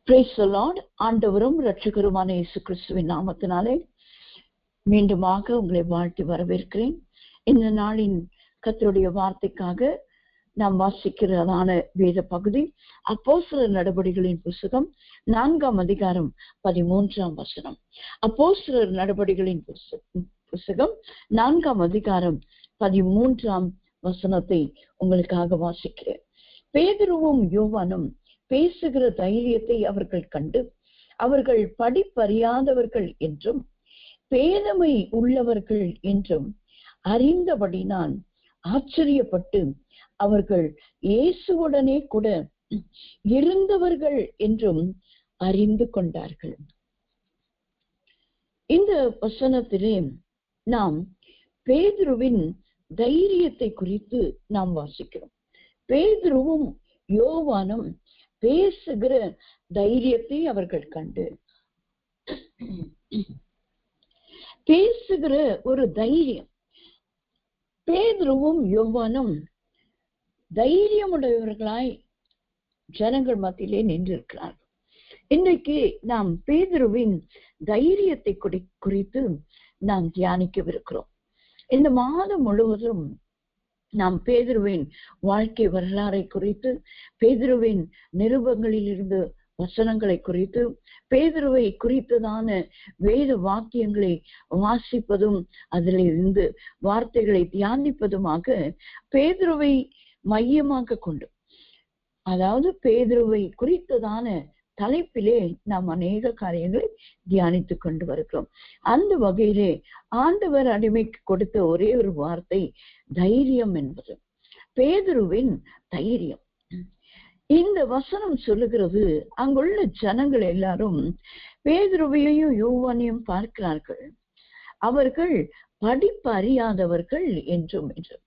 Praise the Lord. ஆண்டவரும் இரட்சகருமான இயேசு கிறிஸ்துவின் நாமத்தினாலே மீண்டுமாக உங்களை வாழ்த்தி வரவேற்கிறேன். இந்த நாளின் கர்த்தருடைய வார்த்தைக்காக நாம் வாசிக்கிறதான வேத பகுதி அப்போஸ்தலர் நடபடிகளின் புஸ்தகம் 4ஆம் அதிகாரம் 13ஆம் வசனம். அப்போஸ்தலர் நடபடிகளின் புஸ்தகம் 4ஆம் அதிகாரம் 13ஆம் வசனத்தை உங்களுக்காக வாசிக்கிறேன். பேதுருவும் யோவானும் பேசுகிற தைரியத்தை அவர்கள் கண்டு அவர்கள் படிப்பறியாதவர்கள் என்றும் பேதமை உள்ளவர்கள் என்றும் அறிந்தபடினால் ஆச்சரியப்பட்டு அவர்கள் இயேசுவுடனே கூட இருந்தவர்கள் என்றும் அறிந்து கொண்டார்கள். இந்த வசனத்திலே நாம் பேதுருவின் தைரியத்தை குறித்து நாம் வாசிக்கிறோம். பேதுருவும் யோவானும் பேசுகிற தைரியத்தை அவர்கள் கண்டு பேசுகிற ஒரு தைரியம். பேதுருவும் யோவானும் தைரியமுடையவர்களாய் ஜனங்கள் மத்தியிலே நின்றிருக்கிறார்கள். இன்றைக்கு நாம் பேதுருவின் தைரியத்தை குறித்து நாம் தியானிக்கவிருக்கிறோம். இந்த மாதம் முழுவதும் நாம் பேதுருவின் வாழ்க்கை வரலாறை குறித்து, பேதுருவின் நிருபங்களில் இருந்து வசனங்களை குறித்து, பேதுருவை குறித்ததான வேத வாக்கியங்களை வாசிப்பதும் அதில் இருந்து வார்த்தைகளை தியானிப்பதுமாக பேதுருவை மையமாக கொண்டு, அதாவது பேதுருவை குறித்ததான தலைப்பிலே நாம் அநேக காரியங்களை தியானித்துக் கொண்டு வருகிறோம். அந்த வகையிலே ஆண்டவர் அடிமைக்கு கொடுத்த ஒரே ஒரு வார்த்தை தைரியம் என்பது. பேதுருவின் தைரியம். இந்த வசனம் சொல்லுகிறது, அங்குள்ள ஜனங்கள் எல்லாரும் பேதுருவையும் யோவானையும் பார்க்கிறார்கள், அவர்கள் படிப்பு அறியாதவர்கள் என்றும் என்று.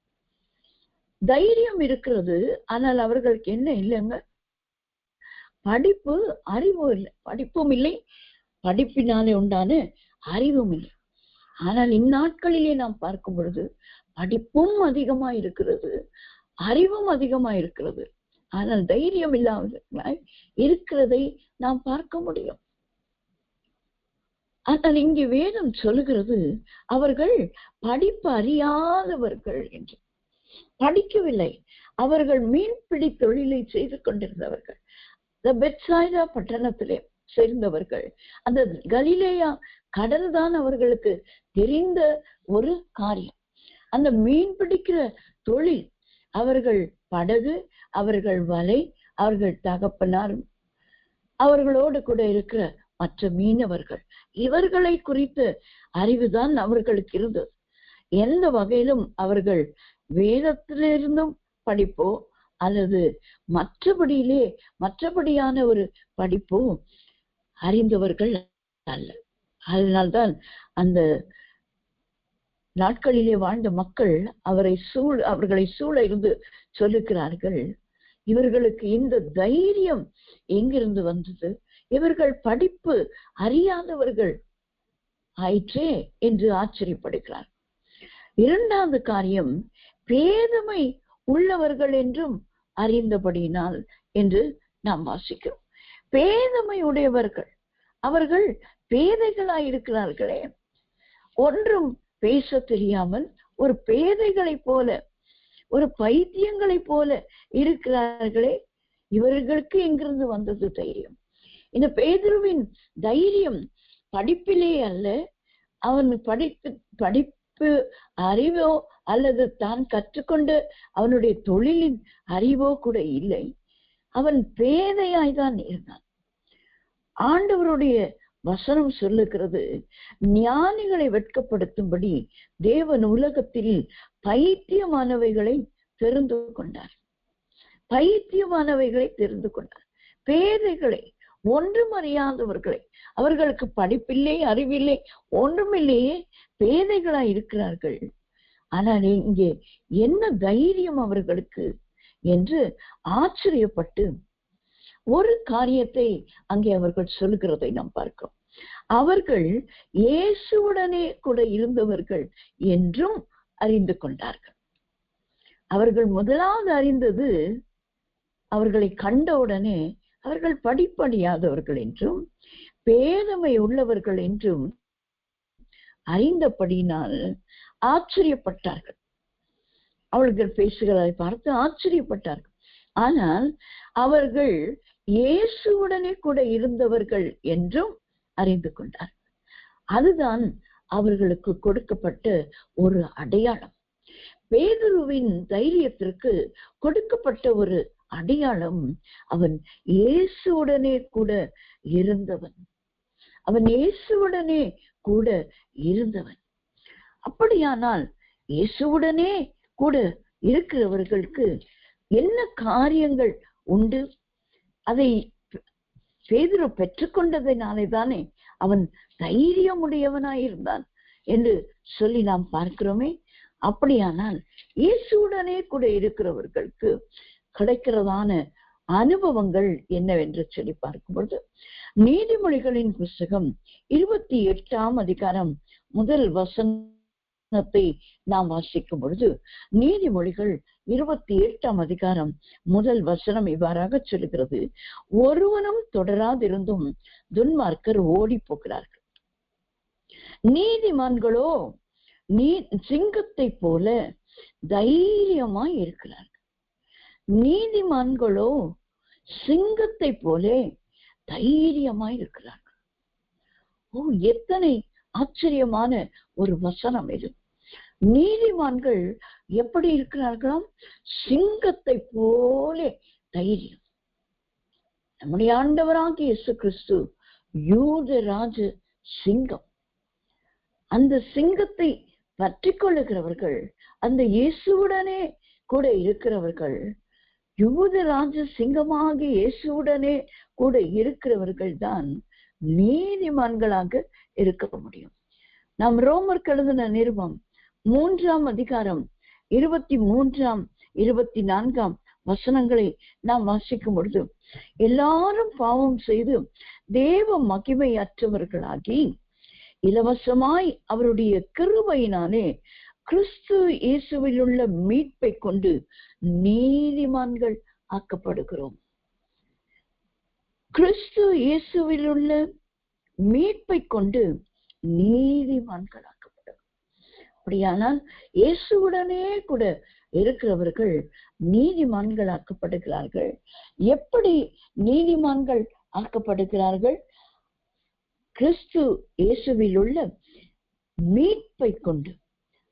தைரியம் இருக்கிறது, ஆனால் அவர்களுக்கு என்ன இல்லைங்க? படிப்பு அறிவும் இல்லை. படிப்பும் இல்லை, படிப்பினாலே உண்டான அறிவும் இல்லை. ஆனால் இந்நாட்களிலே நாம் பார்க்கும் பொழுது படிப்பும் அதிகமா இருக்கிறது, அறிவும் அதிகமா இருக்கிறது. ஆனால் தைரியம் இல்லாமல் இருக்கிறதை நாம் பார்க்க முடியும். ஆனால் இங்கே வேதம் சொல்லுகிறது, அவர்கள் படிப்பு அறியாதவர்கள் என்று. படிக்கவில்லை, அவர்கள் மீன்பிடி தொழிலை செய்து கொண்டிருந்தவர்கள். பெத்சாய்தா பட்டணத்திலே சேர்ந்தவர்கள். அந்த கலிலேயா கடல் தான் அவர்களுக்கு தெரிந்த ஒரு காரியம். அந்த மீன் பிடிக்கிற தொழில், அவர்கள் படகு, அவர்கள் வலை, அவர்கள் தகப்பனார், அவர்களோடு கூட இருக்கிற மற்ற மீனவர்கள், இவர்களை குறித்த அறிவுதான் அவர்களுக்கு இருந்தது. எந்த வகையிலும் அவர்கள் வேதத்திலிருந்தும் படிப்போ அல்லது மற்றபடியான ஒரு படிப்போ அறிந்தவர்கள் அல்ல. அதனால்தான் அந்த நாட்களிலே வாழ்ந்த மக்கள் அவர்களை சூழ இருந்து சொல்லுகிறார்கள், இவர்களுக்கு இந்த தைரியம் எங்கிருந்து வந்தது? இவர்கள் படிப்பு அறியாதவர்கள் ஆயிற்றே என்று ஆச்சரியப்படுகிறார். இரண்டாவது காரியம், பேதமை உள்ளவர்கள் என்றும் அறிந்தபடியினால் என்று நாம் வாசிக்கிறோம். பேதமை உடையவர்கள், அவர்கள் பேதைகளாயிருக்கிறார்களே, ஒன்றும் பேச தெரியாமல் ஒரு பேதைகளை போல, ஒரு பைத்தியங்களை போல இருக்கிறார்களே, இவர்களுக்கு எங்கிருந்து வந்தது தைரியம்? இந்த பேதுருவின் தைரியம் படிப்பிலே அல்ல, அவன் படிப்பு அறிவோ அல்லது தான் கற்றுக்கொண்டு அவனுடைய தொழிலின் அறிவோ கூட இல்லை. அவன் பேதையாய்தான் இருந்தான். ஆண்டவருடைய வசனம் சொல்லுகிறது, ஞானிகளை வெட்கப்படுத்தும்படி தேவன் உலகத்தில் பைத்தியமானவைகளை தெரிந்து கொண்டார். பைத்தியமானவைகளை தெரிந்து கொண்டார். பேதைகளை, ஒன்றும் அறியாதவர்களை, அவர்களுக்கு படிப்பில்லை, அறிவில்லை, ஒன்றுமில்லையே, பேதைகளாய் இருக்கிறார்கள். ஆனால் இங்கே என்ன தைரியம் அவர்களுக்கு என்று ஆச்சரியப்பட்டு ஒரு காரியத்தை அங்கே அவர்கள் சொல்லுகிறதை நாம் பார்க்கிறோம். அவர்கள் இயேசுவுடனே கூட இருந்தவர்கள் என்றும் அறிந்து கொண்டார்கள். அவர்கள் முதலாவது அறிந்தது, அவர்களை கண்டவுடனே அவர்கள் படிப்படியாதவர்கள் என்றும் பேதமை உள்ளவர்கள் என்றும் அறிந்தபடியினால் ஆச்சரியப்பட்டார்கள். அவர்கள் பேசுகிறதை பார்த்து ஆச்சரியப்பட்டார்கள். ஆனால் அவர்கள் இயேசுவுடனே கூட இருந்தவர்கள் என்றும் அறிந்து கொண்டார்கள். அதுதான் அவர்களுக்கு கொடுக்கப்பட்ட ஒரு அடையாளம். பேதுருவின் தைரியத்திற்கு கொடுக்கப்பட்ட ஒரு அடையாளம், அவன் இயேசுவுடனே கூட இருந்தவன். அவன் இயேசுவுடனே கூட இருந்தவன். அப்படியானால் இயேசுவுடனே கூட இருக்கிறவர்களுக்கு என்ன காரியங்கள் உண்டு? அதை பேதுரு பெற்றுக்கொண்டதினாலே தானே அவன் தைரியமுடையவனாயிருந்தான் என்று சொல்லி நாம் பார்க்கிறோமே. அப்படியானால் இயேசுவுடனே கூட இருக்கிறவர்களுக்கு கிடைக்கிறதான அனுபவங்கள் என்னவென்று சொல்லி பார்க்கும்போது, நீதிமொழிகளின் புஸ்தகம் 28ஆம் அதிகாரம் முதல் வசனத்தை நாம் வாசிக்கும் பொழுது, நீதிமொழிகள் 28ஆம் அதிகாரம் முதல் வசனம் இவ்வாறாக சொல்லுகிறது: ஒருவனும் தொடராதிருந்தும் துன்மார்க்கர் ஓடி போகிறார்கள், நீதிமான்களோ சிங்கத்தை போல தைரியமாய் இருக்கிறார்கள். நீதிமான்களோ சிங்கத்தை போல தைரியமாய் இருக்கிறார்கள். ஓ, எத்தனை ஆச்சரியமான ஒரு வசனம் இது! நீதிமான்கள் எப்படி இருக்கிறார்களாம்? சிங்கத்தை போல தைரியம். நம்முடைய ஆண்டவராகிய இயேசு கிறிஸ்து யூதராஜ சிங்கம். அந்த சிங்கத்தை பற்றி கொள்ளுகிறவர்கள், அந்த இயேசுவுடனே கூட இருக்கிறவர்கள், யூதராஜ சிங்கமாக இயேசுவுடனே கூட இருக்கிறவர்கள் தான் நீதிமான்களாக இருக்க முடியும். நாம் ரோமருக்கு எழுதின நிருபம் 3ஆம் அதிகாரம் 23ஆம் 24ஆம் வசனங்களை நாம் வாசிக்கும் பொழுது, எல்லாரும் பாவம் செய்து தேவ மகிமையற்றவர்களாகி இலவசமாய் அவருடைய கிருபையினாலே கிறிஸ்து இயேசுவில் உள்ள மீட்பை கொண்டு நீதிமான்கள் ஆக்கப்படுகிறோம். கிறிஸ்து இயேசுவில் உள்ள மீட்பை கொண்டு நீதிமான்கள் ஆக்கப்படும். அப்படியானால் இயேசுவுடனே கூட இருக்கிறவர்கள் நீதிமான்கள் ஆக்கப்படுகிறார்கள். எப்படி நீதிமான்கள் ஆக்கப்படுகிறார்கள்? கிறிஸ்து இயேசுவில் உள்ள மீட்பை கொண்டு,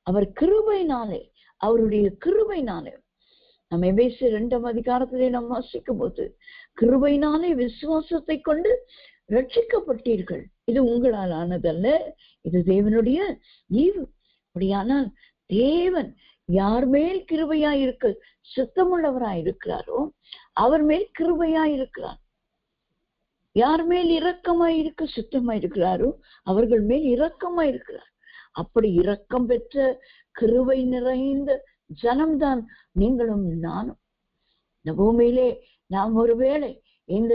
அவர் கிருபையினாலே, அவருடைய கிருபையினாலே. நம்ம எபேசியர் 2ஆம் அதிகாரத்திலே நாம் வாசிக்கும் போது, கிருபையினாலே விசுவாசத்தை கொண்டு ரட்சிக்கப்பட்டீர்கள், இது உங்களால் ஆனதல்ல, இது தேவனுடைய ஈவு. அப்படியானால் தேவன் யார் மேல் கிருபையாய் இருக்க சித்தமுள்ளவராய் இருக்கிறாரோ அவர் மேல் கிருபையாய் இருக்கிறார். யார் மேல் இரக்கமாய் இருக்க சித்தமாய் இருக்கிறாரோ அவர்கள் மேல் இரக்கமாய் இருக்கிறார். அப்படி இரக்கம் பெற்ற கிருபை நிறைந்த ஜனம்தான் நீங்களும் நானும். இந்த பூமியிலே நாம் ஒருவேளை இந்த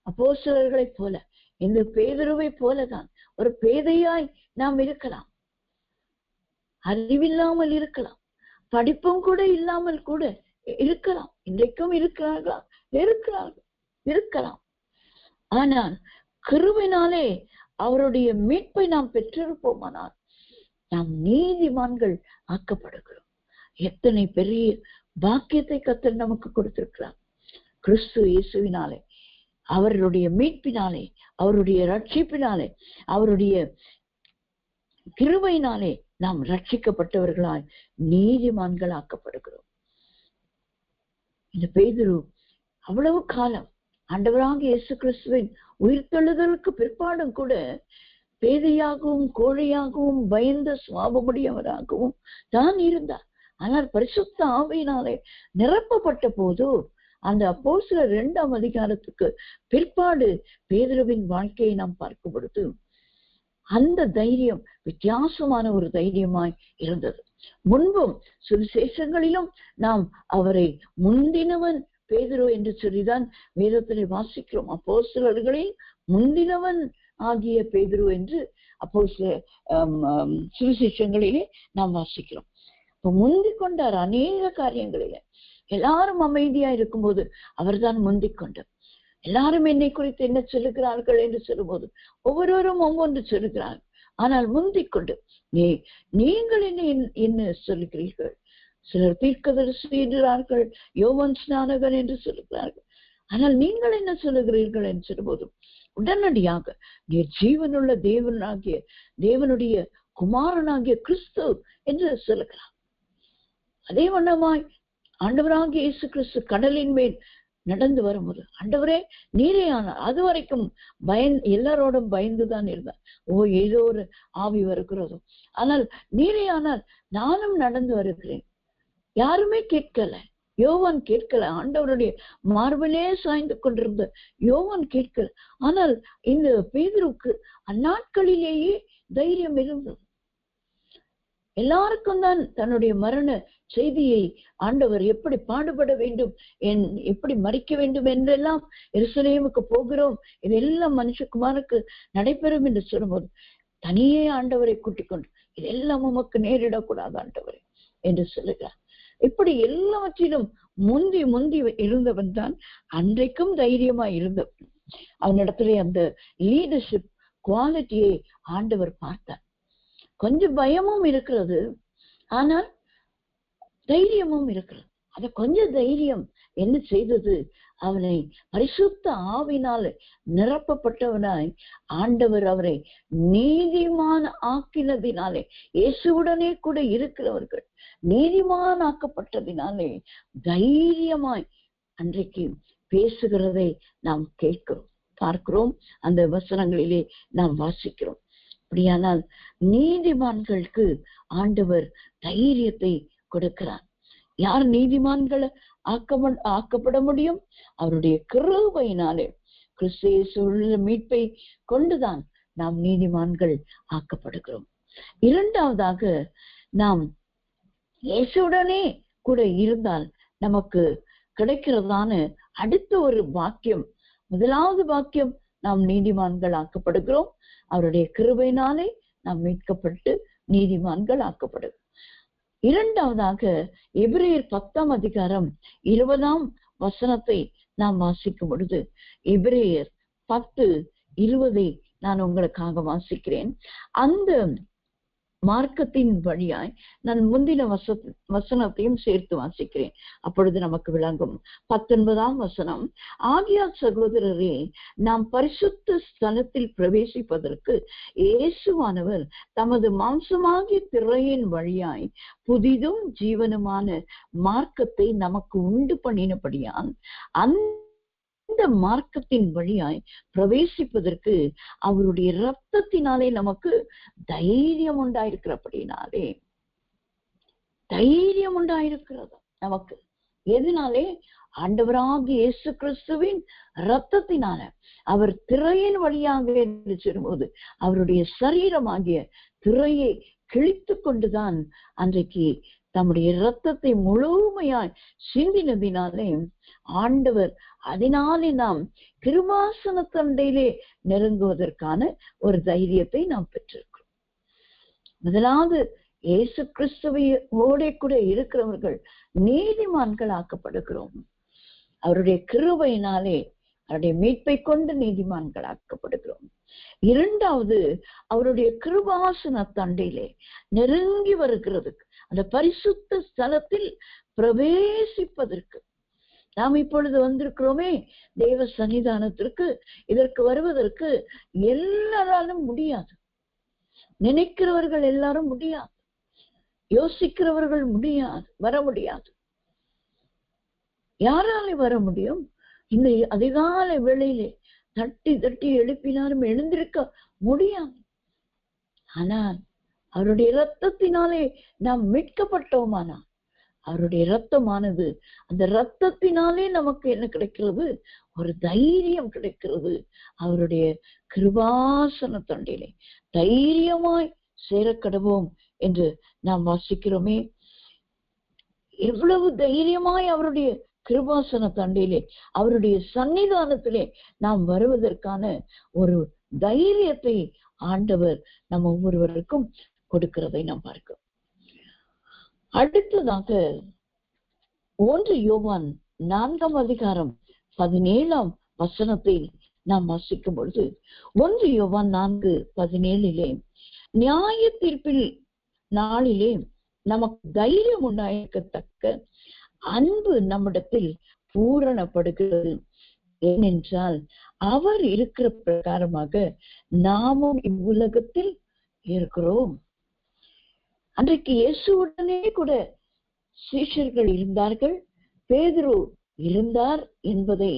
அப்போஸ்தலர்களைப் போல, இந்த பேதுருவை போலதான் ஒரு பேதையாய் நாம் இருக்கலாம், அறிவில்லாமல் இருக்கலாம், படிப்பும் கூட இல்லாமல் கூட இருக்கலாம். இன்றைக்கும் இருக்கிறார்களா? இருக்கலாம். ஆனால் கிருபையினாலே அவருடைய மீட்பை நாம் பெற்றிருப்போமானால் நாம் நீதிமான்கள் ஆக்கப்படுகிறோம். எத்தனை பெரிய பாக்கியத்தை கர்த்தர் நமக்கு கொடுத்திருக்கிறார். கிறிஸ்து இயேசுவினாலே, அவருடைய மீட்பினாலே, அவருடைய ரட்சிப்பினாலே, அவருடைய கிருபையினாலே நாம் ரட்சிக்கப்பட்டவர்களாய் நீதிமான்கள் ஆக்கப்படுகிறோம். இந்த பேதுரு அவ்வளவு காலம் ஆண்டவராக இயேசு கிறிஸ்துவின் உயிர்த்தெழுதலுக்கு பிற்பாடும் கூட பேதையாகவும் கோழையாகவும் பயந்த சுவாபமுடையவராகவும் தான் இருந்தார். ஆனால் பரிசுத்த ஆவியினாலே நிரப்பப்பட்ட போது, அந்த அப்போஸ்தலர் 2ஆம் அதிகாரத்துக்கு பிற்பாடு பேதுருவின் வாழ்க்கையை நாம் பார்க்கும் பொழுது அந்த தைரியம் வித்தியாசமான ஒரு தைரியமாய் இருந்தது. முன்பும் சுவிசேஷங்களிலும் நாம் அவரை முந்தினவன் பேதுரு என்று சொல்லிதான் வேதத்திலே வாசிக்கிறோம். அப்போஸ்தலர்களில் முந்தினவன் ஆகிய பேதுரு என்று அப்போஸ்தலர் சுவிசேஷங்களிலே நாம் வாசிக்கிறோம். இப்ப முந்திக் கொண்டார் அநேக காரியங்களில. எல்லாரும் அமைதியா இருக்கும்போது அவர்தான் முந்திக் கொண்டார். எல்லாரும் என்னை குறித்து என்ன சொல்லுகிறார்கள் என்று சொல்லும்போது ஒவ்வொருவரும் ஒவ்வொன்று சொல்லுகிறார்கள். ஆனால் முந்திக் கொண்டு நீங்கள் என்ன சொல்லுகிறீர்கள்? சிலர் தீர்க்கதரிசி என்கிறார்கள், யோவான் ஸ்நானகன் என்று சொல்லுகிறார்கள். ஆனால் நீங்கள் என்ன சொல்லுகிறீர்கள் என்று சொல்லும்போது உடனடியாக நீர் ஜீவனுள்ள தேவனுடைய குமாரனாகிய கிறிஸ்து என்று சொல்லுகிறார். அதே வண்ணமாய் ஆண்டவராகிய இயேசு கிறிஸ்து கடலின் மேல் நடந்து வரும்போது, ஆண்டவரே நீரே ஆனார். அது வரைக்கும் எல்லாரோடும் பயந்துதான் இருந்தார். ஏதோ ஒரு ஆவி வருகிறதோ, ஆனால் நீரே ஆனால் நானும் நடந்து வருகிறேன். யாருமே கேட்கல, யோவான் கேட்கல. ஆண்டவருடைய மார்பிலே சாய்ந்து கொண்டிருந்த யோவான் கேட்கல. ஆனால் இந்த பேதுருக்கு அந்நாட்களிலேயே தைரியம் இருந்தது. எல்லாருக்கும் தான் தன்னுடைய மரண செய்தியை ஆண்டவர் எப்படி பாடுபட வேண்டும், எப்படி மறிக்க வேண்டும் என்றெல்லாம், எருசலேமுக்கு போகிறோம், இதெல்லாம் மனுஷகுமாருக்கு நடைபெறும் என்று சொல்லும்போது தனியே ஆண்டவரை கூட்டிக் கொண்டு இதெல்லாம் உமக்கு நேரிடக்கூடாது ஆண்டவரே என்று சொல்லுகிறார். இப்படி எல்லாவற்றிலும் முந்தி இருந்தவன் தான் அன்றைக்கும் தைரியமா இருந்தவன். அவனிடத்துல அந்த லீடர்ஷிப் குவாலிட்டியை ஆண்டவர் பார்த்தார். கொஞ்சம் பயமும் இருக்கிறது, ஆனால் தைரியமும் இருக்கிறது. அத கொஞ்சம் தைரியம் என்ன செய்தது? அவனை பரிசுத்த ஆவினால நிரப்பப்பட்டவனாய் ஆண்டவர் அவரை நீதிமான் ஆக்கினதினாலே, இயேசுவுடனே கூட இருக்கிறவர்கள் நீதிமான் ஆக்கப்பட்டதினாலே தைரியமாய் அன்றைக்கு பேசுகிறதை நாம் கேட்கிறோம், பார்க்கிறோம். அந்த வசனங்களிலே நாம் வாசிக்கிறோம். அப்படியானால் நீதிமான்களுக்கு ஆண்டவர் தைரியத்தை கொடுக்கிறார். யார் நீதிமான்களை ஆக்கப்பட முடியும்? அவருடைய கிருபையினாலே, கிறிஸ்து இயேசுவின் மீட்பை கொண்டுதான் நாம் நீதிமான்கள் ஆக்கப்படுகிறோம். இரண்டாவதாக, நாம் இயேசுடனே கூட இருந்தால் நமக்கு கிடைக்கிறதான அடுத்த ஒரு வாக்கியம், முதலாவது வாக்கியம், நாம் நீதிமான்கள் ஆக்கப்படுகிறோம். அவருடைய கிருபையினாலே நாம் மீட்கப்பட்டு நீதிமான்கள் ஆக்கப்படுகிறோம். இரண்டாவதாக, எபிரேயர் 10ஆம் அதிகாரம் 20ஆம் வசனத்தை நாம் வாசிக்கும் பொழுது, எபிரேயர் 10:20 நான் உங்களுக்காக வாசிக்கிறேன். அந்த மார்க்கத்தின் வழியாய் நான் முந்தின வசனத்தையும் சேர்த்து வாசிக்கிறேன், அப்பொழுது நமக்கு விளங்கும். 19ஆம் வசனம், ஆகியால் சகோதரரே, நாம் பரிசுத்த ஸ்தலத்தில் பிரவேசிப்பதற்கு இயேசுவானவர் தமது மாம்சமாகிய திரையின் வழியாய் புதிதும் ஜீவனுமான மார்க்கத்தை நமக்கு உண்டு பண்ணினபடியால் அந்த மார்க்கத்தின் வழியாய் பிரவேசிப்பதற்கு அவருடைய இரத்தத்தினாலே நமக்கு தைரியம் உண்டாயிருக்கிறபடினாலே, தைரியம் உண்டாயிருக்கிறது நமக்கு. எதனாலே? ஆண்டவராகிய இயேசு கிறிஸ்துவின் இரத்தத்தினால. அவர் திரையின் வழியாக என்று சொல்லும்போது அவருடைய சரீரமாகிய திரையை கிழித்து கொண்டுதான் அன்றைக்கு தம்முடைய இரத்தத்தை முழுமையாய் சிந்தினதினாலே ஆண்டவர், அதனாலே நாம் கிருபாசன தண்டையிலே நெருங்குவதற்கான ஒரு தைரியத்தை நாம் பெற்றிருக்கிறோம். முதலாவது, இயேசு கிறிஸ்துவோட கூட இருக்கிறவர்கள் நீதிமான்கள் ஆக்கப்படுகிறோம். அவருடைய கிருபையினாலே, அவருடைய மீட்பை கொண்டு நீதிமான்கள் ஆக்கப்படுகிறோம். இரண்டாவது, அவருடைய கிருபாசன தண்டையிலே நெருங்கி வருகிறதுக்கு, அந்த பரிசுத்த ஸ்தலத்தில் பிரவேசிப்பதற்கு நாம் இப்பொழுது வந்திருக்கிறோமே தேவ சன்னிதானத்திற்கு. இதற்கு வருவதற்கு எல்லாராலும் முடியாது. நினைக்கிறவர்கள் எல்லாரும் முடியாது, யோசிக்கிறவர்கள் முடியாது, வர முடியாது. யாராலே வர முடியும்? இந்த அதிகாலை வேளையிலே தட்டி தட்டி எழுப்பினாலும் எழுந்திருக்க முடியாது. ஆனால் அவருடைய இரத்தத்தினாலே நாம் மீட்கப்பட்டோமானா, அவருடைய இரத்தமானது, அந்த இரத்தத்தினாலே நமக்கு என்ன கிடைக்கிறது? ஒரு தைரியம் கிடைக்கிறது. அவருடைய கிருபாசன தண்டிலே தைரியமாய் சேரக்கடவோம் என்று நாம் வாசிக்கிறோமே. எவ்வளவு தைரியமாய் அவருடைய கிருபாசன தண்டிலே, அவருடைய சன்னிதானத்திலே நாம் வருவதற்கான ஒரு தைரியத்தை ஆண்டவர் நம்ம ஒவ்வொருவருக்கும் கொடுக்கிறதை நாம் பார்க்கிறோம். அடுத்ததாக 1 யோவான் 4ஆம் அதிகாரம் 17ஆம் வசனத்தை நாம் வாசிக்கும் பொழுது 1 யோவான் 4:17 நியாய தீர்ப்பில் நாளிலே நமக்கு தைரியம் உண்டாயிருக்கத்தக்க அன்பு நம்மிடத்தில் பூரணப்படுகிறது. ஏனென்றால் அவர் இருக்கிற பிரகாரமாக நாமும் இவ்வுலகத்தில் இருக்கிறோம். அன்றைக்கு இயேசுவுடனே கூட சீஷர்கள் இருந்தார்கள், பேதுரு இருந்தார் என்பதை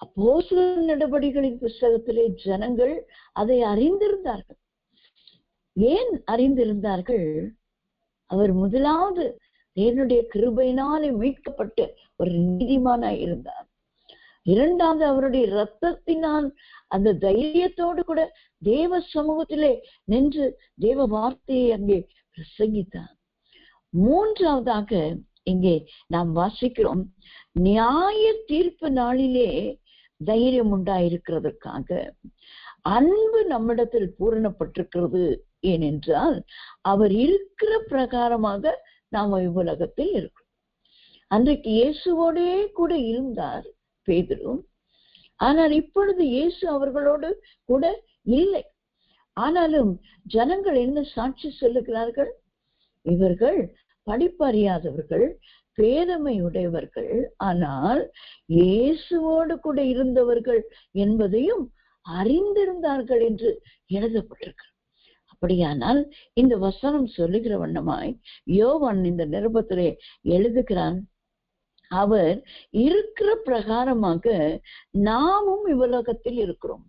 அப்போஸ்தலர் நடபடிகளின் புஸ்தகத்திலே ஜனங்கள் அதை அறிந்திருந்தார்கள். ஏன் அறிந்திருந்தார்கள்? அவர் முதலாவது தேவனுடைய கிருபையினாலே மீட்கப்பட்ட ஒரு நீதிமானாய் இருந்தார். இரண்டாவது அவருடைய இரத்தத்தினால் அந்த தைரியத்தோடு கூட தேவ சமூகத்திலே நின்று தேவ வார்த்தையை அங்கே பிரசங்கித்தார். மூன்றாவதாக இங்கே நாம் வாசிக்கிறோம், நியாய தீர்ப்பு நாளிலே தைரியம் உண்டாயிருக்கிறதற்காக அன்பு நம்மிடத்தில் பூரணப்பட்டிருக்கிறது. ஏனென்றால் அவர் இருக்கிற பிரகாரமாக நாம் இவ்வுலகத்தில் இருக்கிறோம். அன்றைக்கு இயேசுவோடே கூட இருந்தார் பேதுரு. ஆனால் இப்பொழுது இயேசு அவர்களோடு கூட இல்லை. ஆனாலும் ஜனங்கள் என்ன சாட்சி சொல்லுகிறார்கள்? இவர்கள் படிப்பறியாதவர்கள், பேதமை உடையவர்கள், ஆனால் இயேசுவோடு கூட இருந்தவர்கள் என்பதையும் அறிந்திருந்தார்கள் என்று எழுதப்பட்டிருக்கு. அப்படியானால் இந்த வசனம் சொல்லுகிற வண்ணமாய் யோவான் இந்த நிருபத்திலே எழுதுகிறான், அவர் இருக்கிற பிரகாரமாக நாமும் இவ்வுலகத்தில் இருக்கிறோம்.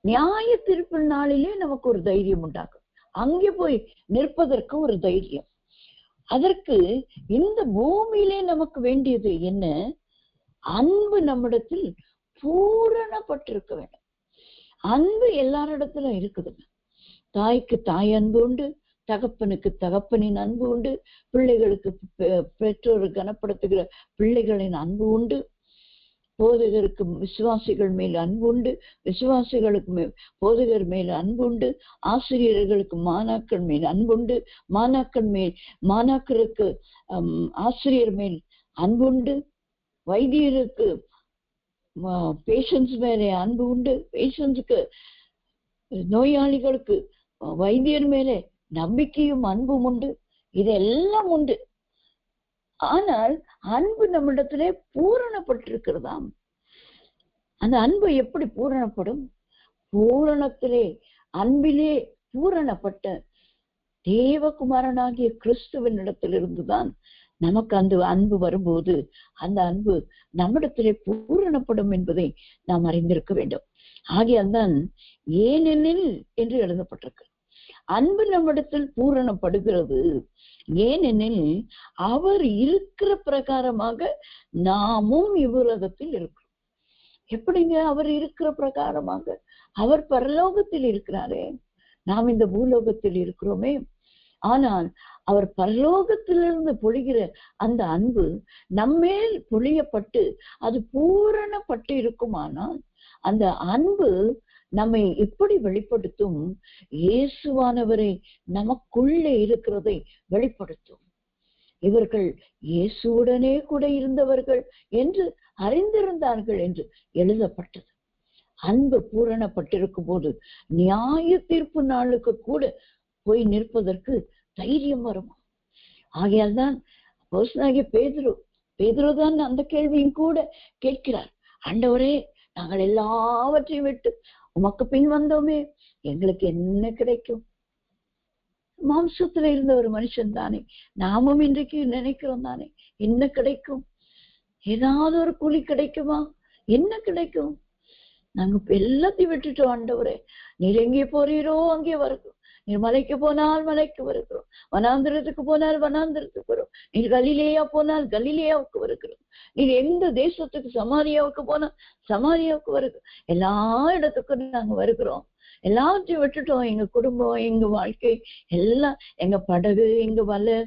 நியாய தீர்ப்பு நாளிலே நமக்கு ஒரு தைரியம் உண்டாகும். அங்கே போய் நிற்பதற்கு ஒரு தைரியம். அதற்கு இந்த பூமியிலே நமக்கு வேண்டியது என்ன? அன்பு நம்மிடத்தில் பூரணப்பட்டிருக்க வேண்டும். அன்பு எல்லாரிடத்திலும் இருக்குதுங்க. தாய்க்கு தாய் அன்பு உண்டு, தகப்பனுக்கு தகப்பனின் அன்பு உண்டு, பிள்ளைகளுக்கு பெற்றோர் கனப்படுத்துகிற பிள்ளைகளின் அன்பு உண்டு, போதகருக்கு விசுவாசிகள் மேல் அன்பு உண்டு, விசுவாசிகளுக்கு போதகர் மேல் அன்பு உண்டு, ஆசிரியர்களுக்கு மாணாக்கர் மேல் அன்புண்டு, மாணாக்கருக்கு ஆசிரியர் மேல் அன்புண்டு, வைத்தியருக்கு பேஷண்ட்ஸ் மேலே அன்பு உண்டு, பேஷண்ட்ஸுக்கு நோயாளிகளுக்கு வைத்தியர் மேலே நம்பிக்கையும் அன்பும் உண்டு. இதெல்லாம் உண்டு. ஆனால் அன்பு நம்மிடத்திலே பூரணப்பட்டிருக்கிறதாம். அந்த அன்பு எப்படி பூரணப்படும்? பூரணத்திலே அன்பிலே பூரணப்பட்ட தேவகுமாரனாகிய கிறிஸ்துவின் இடத்திலிருந்துதான் நமக்கு அந்த அன்பு வரும்போது அந்த அன்பு நம்மிடத்திலே பூரணப்படும் என்பதை நாம் அறிந்திருக்க வேண்டும். ஆகையால் தான் ஏனெனில் என்று எழுதப்பட்டிருக்கு. அன்பு நம்மிடத்தில் பூரணப்படுகிறது. ஏனெனில் அவர் இருக்கிற பிரகாரமாக நாமும் இவ்வுலகத்தில் இருக்கிறோம். எப்படிங்க அவர் இருக்கிற பிரகாரமாக? அவர் பரலோகத்தில் இருக்கிறாரே, நாம் இந்த பூலோகத்தில் இருக்கிறோமே. ஆனால் அவர் பரலோகத்திலிருந்து பொழிகிற அந்த அன்பு நம்மேல் பொழியப்பட்டு அது பூரணப்பட்டு இருக்குமானால் அந்த அன்பு நம்மை எப்படி வெளிப்படுத்தும்? இயேசுவானவரை நமக்குள்ளே இருக்கிறதை வெளிப்படுத்தும். இவர்கள் இயேசுவுடனே கூட இருந்தவர்கள் என்று அறிந்திருந்தார்கள் என்று எழுதப்பட்டது. அன்பு பூரணப்பட்டிருக்கும் போது நியாய தீர்ப்பு நாளுக்கு கூட போய் நிற்பதற்கு தைரியம் வருமா? ஆகையால் தான் அப்போஸ்தலனாகிய பேதுருதான் அந்த கேள்வியும் கூட கேட்கிறார். ஆண்டவரே, நாங்கள் எல்லாவற்றையும் விட்டு உமக்கு பின் வந்தோமே, எங்களுக்கு என்ன கிடைக்கும்? மாம்சத்துல இருந்த ஒரு மனுஷன் தானே, நாமும் இன்றைக்கு நினைக்கிறோம் தானே, என்ன கிடைக்கும்? ஏதாவது ஒரு கூலி கிடைக்குமா? என்ன கிடைக்கும்? நாங்க எல்லாத்தையும் விட்டுட்டோம். ஆண்டவரே, நீர் எங்கே போறீரோ அங்கே வருகிறோம். நீர் மலைக்கு போனால் மலைக்கு வருகிறோம், வனாந்திரத்துக்கு போனால் வனாந்திரத்துக்கு வரும். நீர் கலிலேயா போனால் கலிலேயாவுக்கு வருகிறோம். நீர் எந்த தேசத்துக்கு சமாரியாவுக்கு போனால் சமாரியாவுக்கு வருகிறோம். எல்லா இடத்துக்கும் நாங்க வருகிறோம். எல்லாத்தையும் விட்டுட்டோம். எங்க குடும்பம், எங்க வாழ்க்கை எல்லாம், எங்க படகு, எங்க வலை,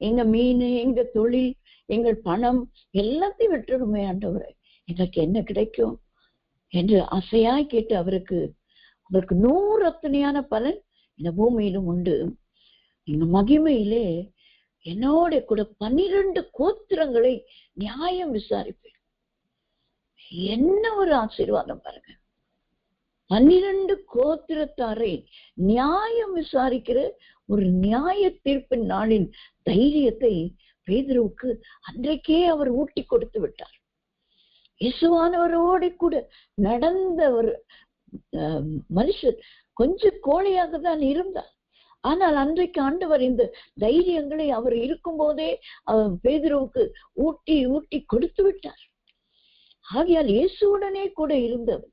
எங்க மீன், எங்க தொழில், எங்கள் பணம் எல்லாத்தையும் விட்டுடுமே ஆண்டவரே, எங்களுக்கு என்ன கிடைக்கும் என்று ஆசையாய் கேட்டு அவருக்கு 100 அத்தனையான பலன் இந்த பூமியிலும் உண்டு. எங்க மகிமையிலே என்னோட கூட 12 கோத்திரங்களை நியாயம் விசாரிப்பேன். என்ன ஒரு ஆசீர்வாதம் பாருங்க. 12 கோத்திரத்தாரை நியாயம் விசாரிக்கிற ஒரு நியாய தீர்ப்பின் நாளின் தைரியத்தை பேதுருவுக்கு அன்றைக்கே அவர் ஊட்டி கொடுத்து விட்டார். இயேசுவானவரோட கூட நடந்த ஒரு மனுஷர் கொஞ்சம் கோழையாக தான் இருந்தார். ஆனால் அன்றைக்கு ஆண்டவர் இந்த தைரியங்களை அவர் இருக்கும் போதே பேதுருவுக்கு ஊட்டி ஊட்டி கொடுத்து விட்டார். ஆகையால் இயேசுவுடனே கூட இருந்தவர்,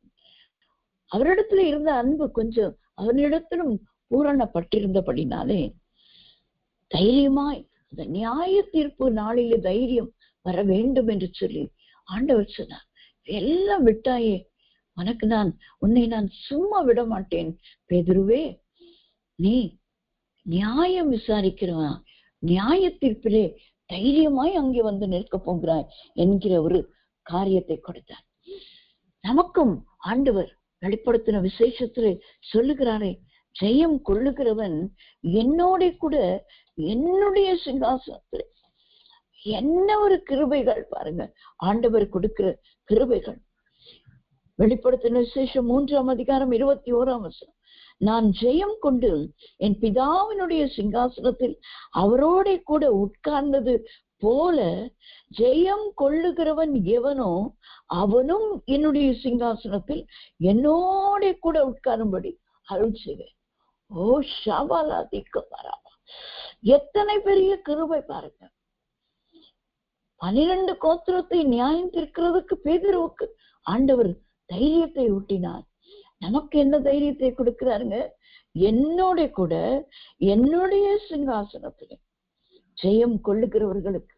அவரிடத்துல இருந்த அன்பு கொஞ்சம் அவனிடத்திலும் பூரணப்பட்டிருந்தபடினாலே தைரியமாய் அந்த நியாய தீர்ப்பு நாளிலே தைரியம் வர வேண்டும் என்று சொல்லி ஆண்டவர் சொன்னார், எல்லாம் விட்டாயே, உனக்கு உன்னை நான் சும்மா விட மாட்டேன் பேதுருவே, நீ நியாயம் விசாரிக்கிறவன், நியாய தீர்ப்பிலே தைரியமாய் அங்கே வந்து நிற்க போகிறாய் என்கிற ஒரு காரியத்தை கொடுத்தார். நமக்கும் ஆண்டவர் வெளிப்படுத்தின விசேஷத்துல சொல்லுகிறாரே, ஜெயம் கொள்ளுகிறவன் என்னோட கூட என்னுடைய சிங்காசனத்துல. என்ன ஒரு கிருபைகள் பாருங்க, ஆண்டவர் கொடுக்கிற கிருபைகள். வெளிப்படுத்தின விசேஷம் 3ஆம் அதிகாரம் 21ஆம் வசனம், நான் ஜெயம் கொண்டு என் பிதாவினுடைய சிங்காசனத்தில் அவரோட கூட உட்கார்ந்தது போல ஜெயம் கொள்ளுகிறவன் எவனோ அவனும் என்னுடைய சிங்காசனத்தில் என்னோட கூட உட்காரும்படி அருள் செய்வேன். ஓ ஷாபாலாதிக்க பராபா, எத்தனை பெரிய கிருபை பாருங்க. 12 கோத்திரத்தை நியாயம் தீர்க்கிறதுக்கு பேதுருவுக்கு ஆண்டவர் தைரியத்தை ஊட்டினார். நமக்கு என்ன தைரியத்தை கொடுக்கிறாருங்க? என்னோட கூட என்னுடைய சிங்காசனத்திலே ஜெயம் கொள்ளுகிறவர்களுக்கு,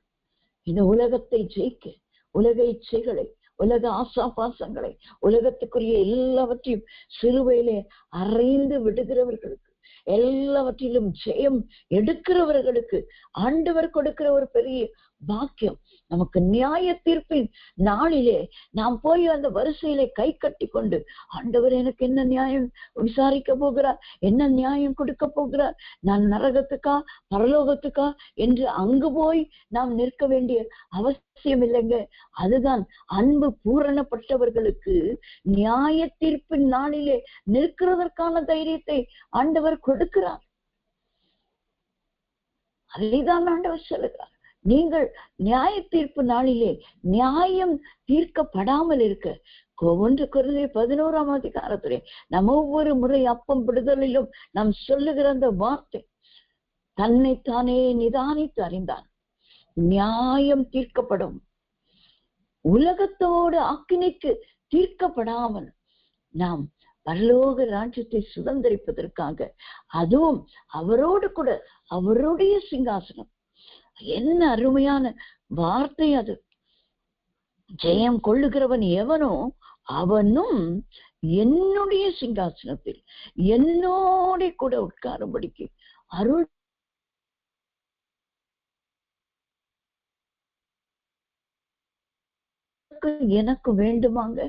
இந்த உலகத்தை ஜெயிக்க, உலக இச்சைகளை, உலக ஆசாபாசங்களை, உலகத்துக்குரிய எல்லாவற்றையும் சிலுவையிலே அறைந்து விடுகிறவர்களுக்கு, எல்லாவற்றிலும் ஜெயம் எடுக்கிறவர்களுக்கு ஆண்டவர் கொடுக்கிற ஒரு பெரிய பாக்கியம். நமக்கு நியாய தீர்ப்பின் நாளிலே நாம் போய் அந்த வரிசையிலே கை கட்டி கொண்டு, ஆண்டவர் எனக்கு என்ன நியாயம் விசாரிக்க போகிறார், என்ன நியாயம் கொடுக்க போகிறார், நான் நரகத்துக்கா பரலோகத்துக்கா என்று அங்கு போய் நாம் நிற்க வேண்டிய அவசியம் இல்லைங்க. அதுதான் அன்பு பூரணப்பட்டவர்களுக்கு நியாய தீர்ப்பின் நாளிலே நிற்கிறதற்கான தைரியத்தை ஆண்டவர் கொடுக்கிறார். அதைதான் ஆண்டவர் சொல்லுகிறார். நீங்கள் நியாய தீர்ப்பு நாளிலே நியாயம் தீர்க்கப்படாமல் இருக்க, 1 கொரிந்தியர் 11ஆம் அதிகாரத்திலே நம்ம ஒவ்வொரு முறை அப்பம் விடுதலிலும் நாம் சொல்லுகிற அந்த வார்த்தை, தன்னைத்தானே நிதானித்து அறிந்தான் நியாயம் தீர்க்கப்படும். உலகத்தோடு அக்கினிக்கு தீர்க்கப்படாமல் நாம் பரலோக ராஜ்யத்தை சுதந்திரிப்பதற்காக, அதுவும் அவரோடு கூட அவருடைய சிங்காசனம். என்ன அருமையான வார்த்தை அது! ஜெயம் கொள்ளுகிறவன் எவனோ அவனும் என்னுடைய சிங்காசனத்தில் என்னோட கூட உட்காரும்படிக்கு அருள் எனக்கு வேண்டுமாங்க.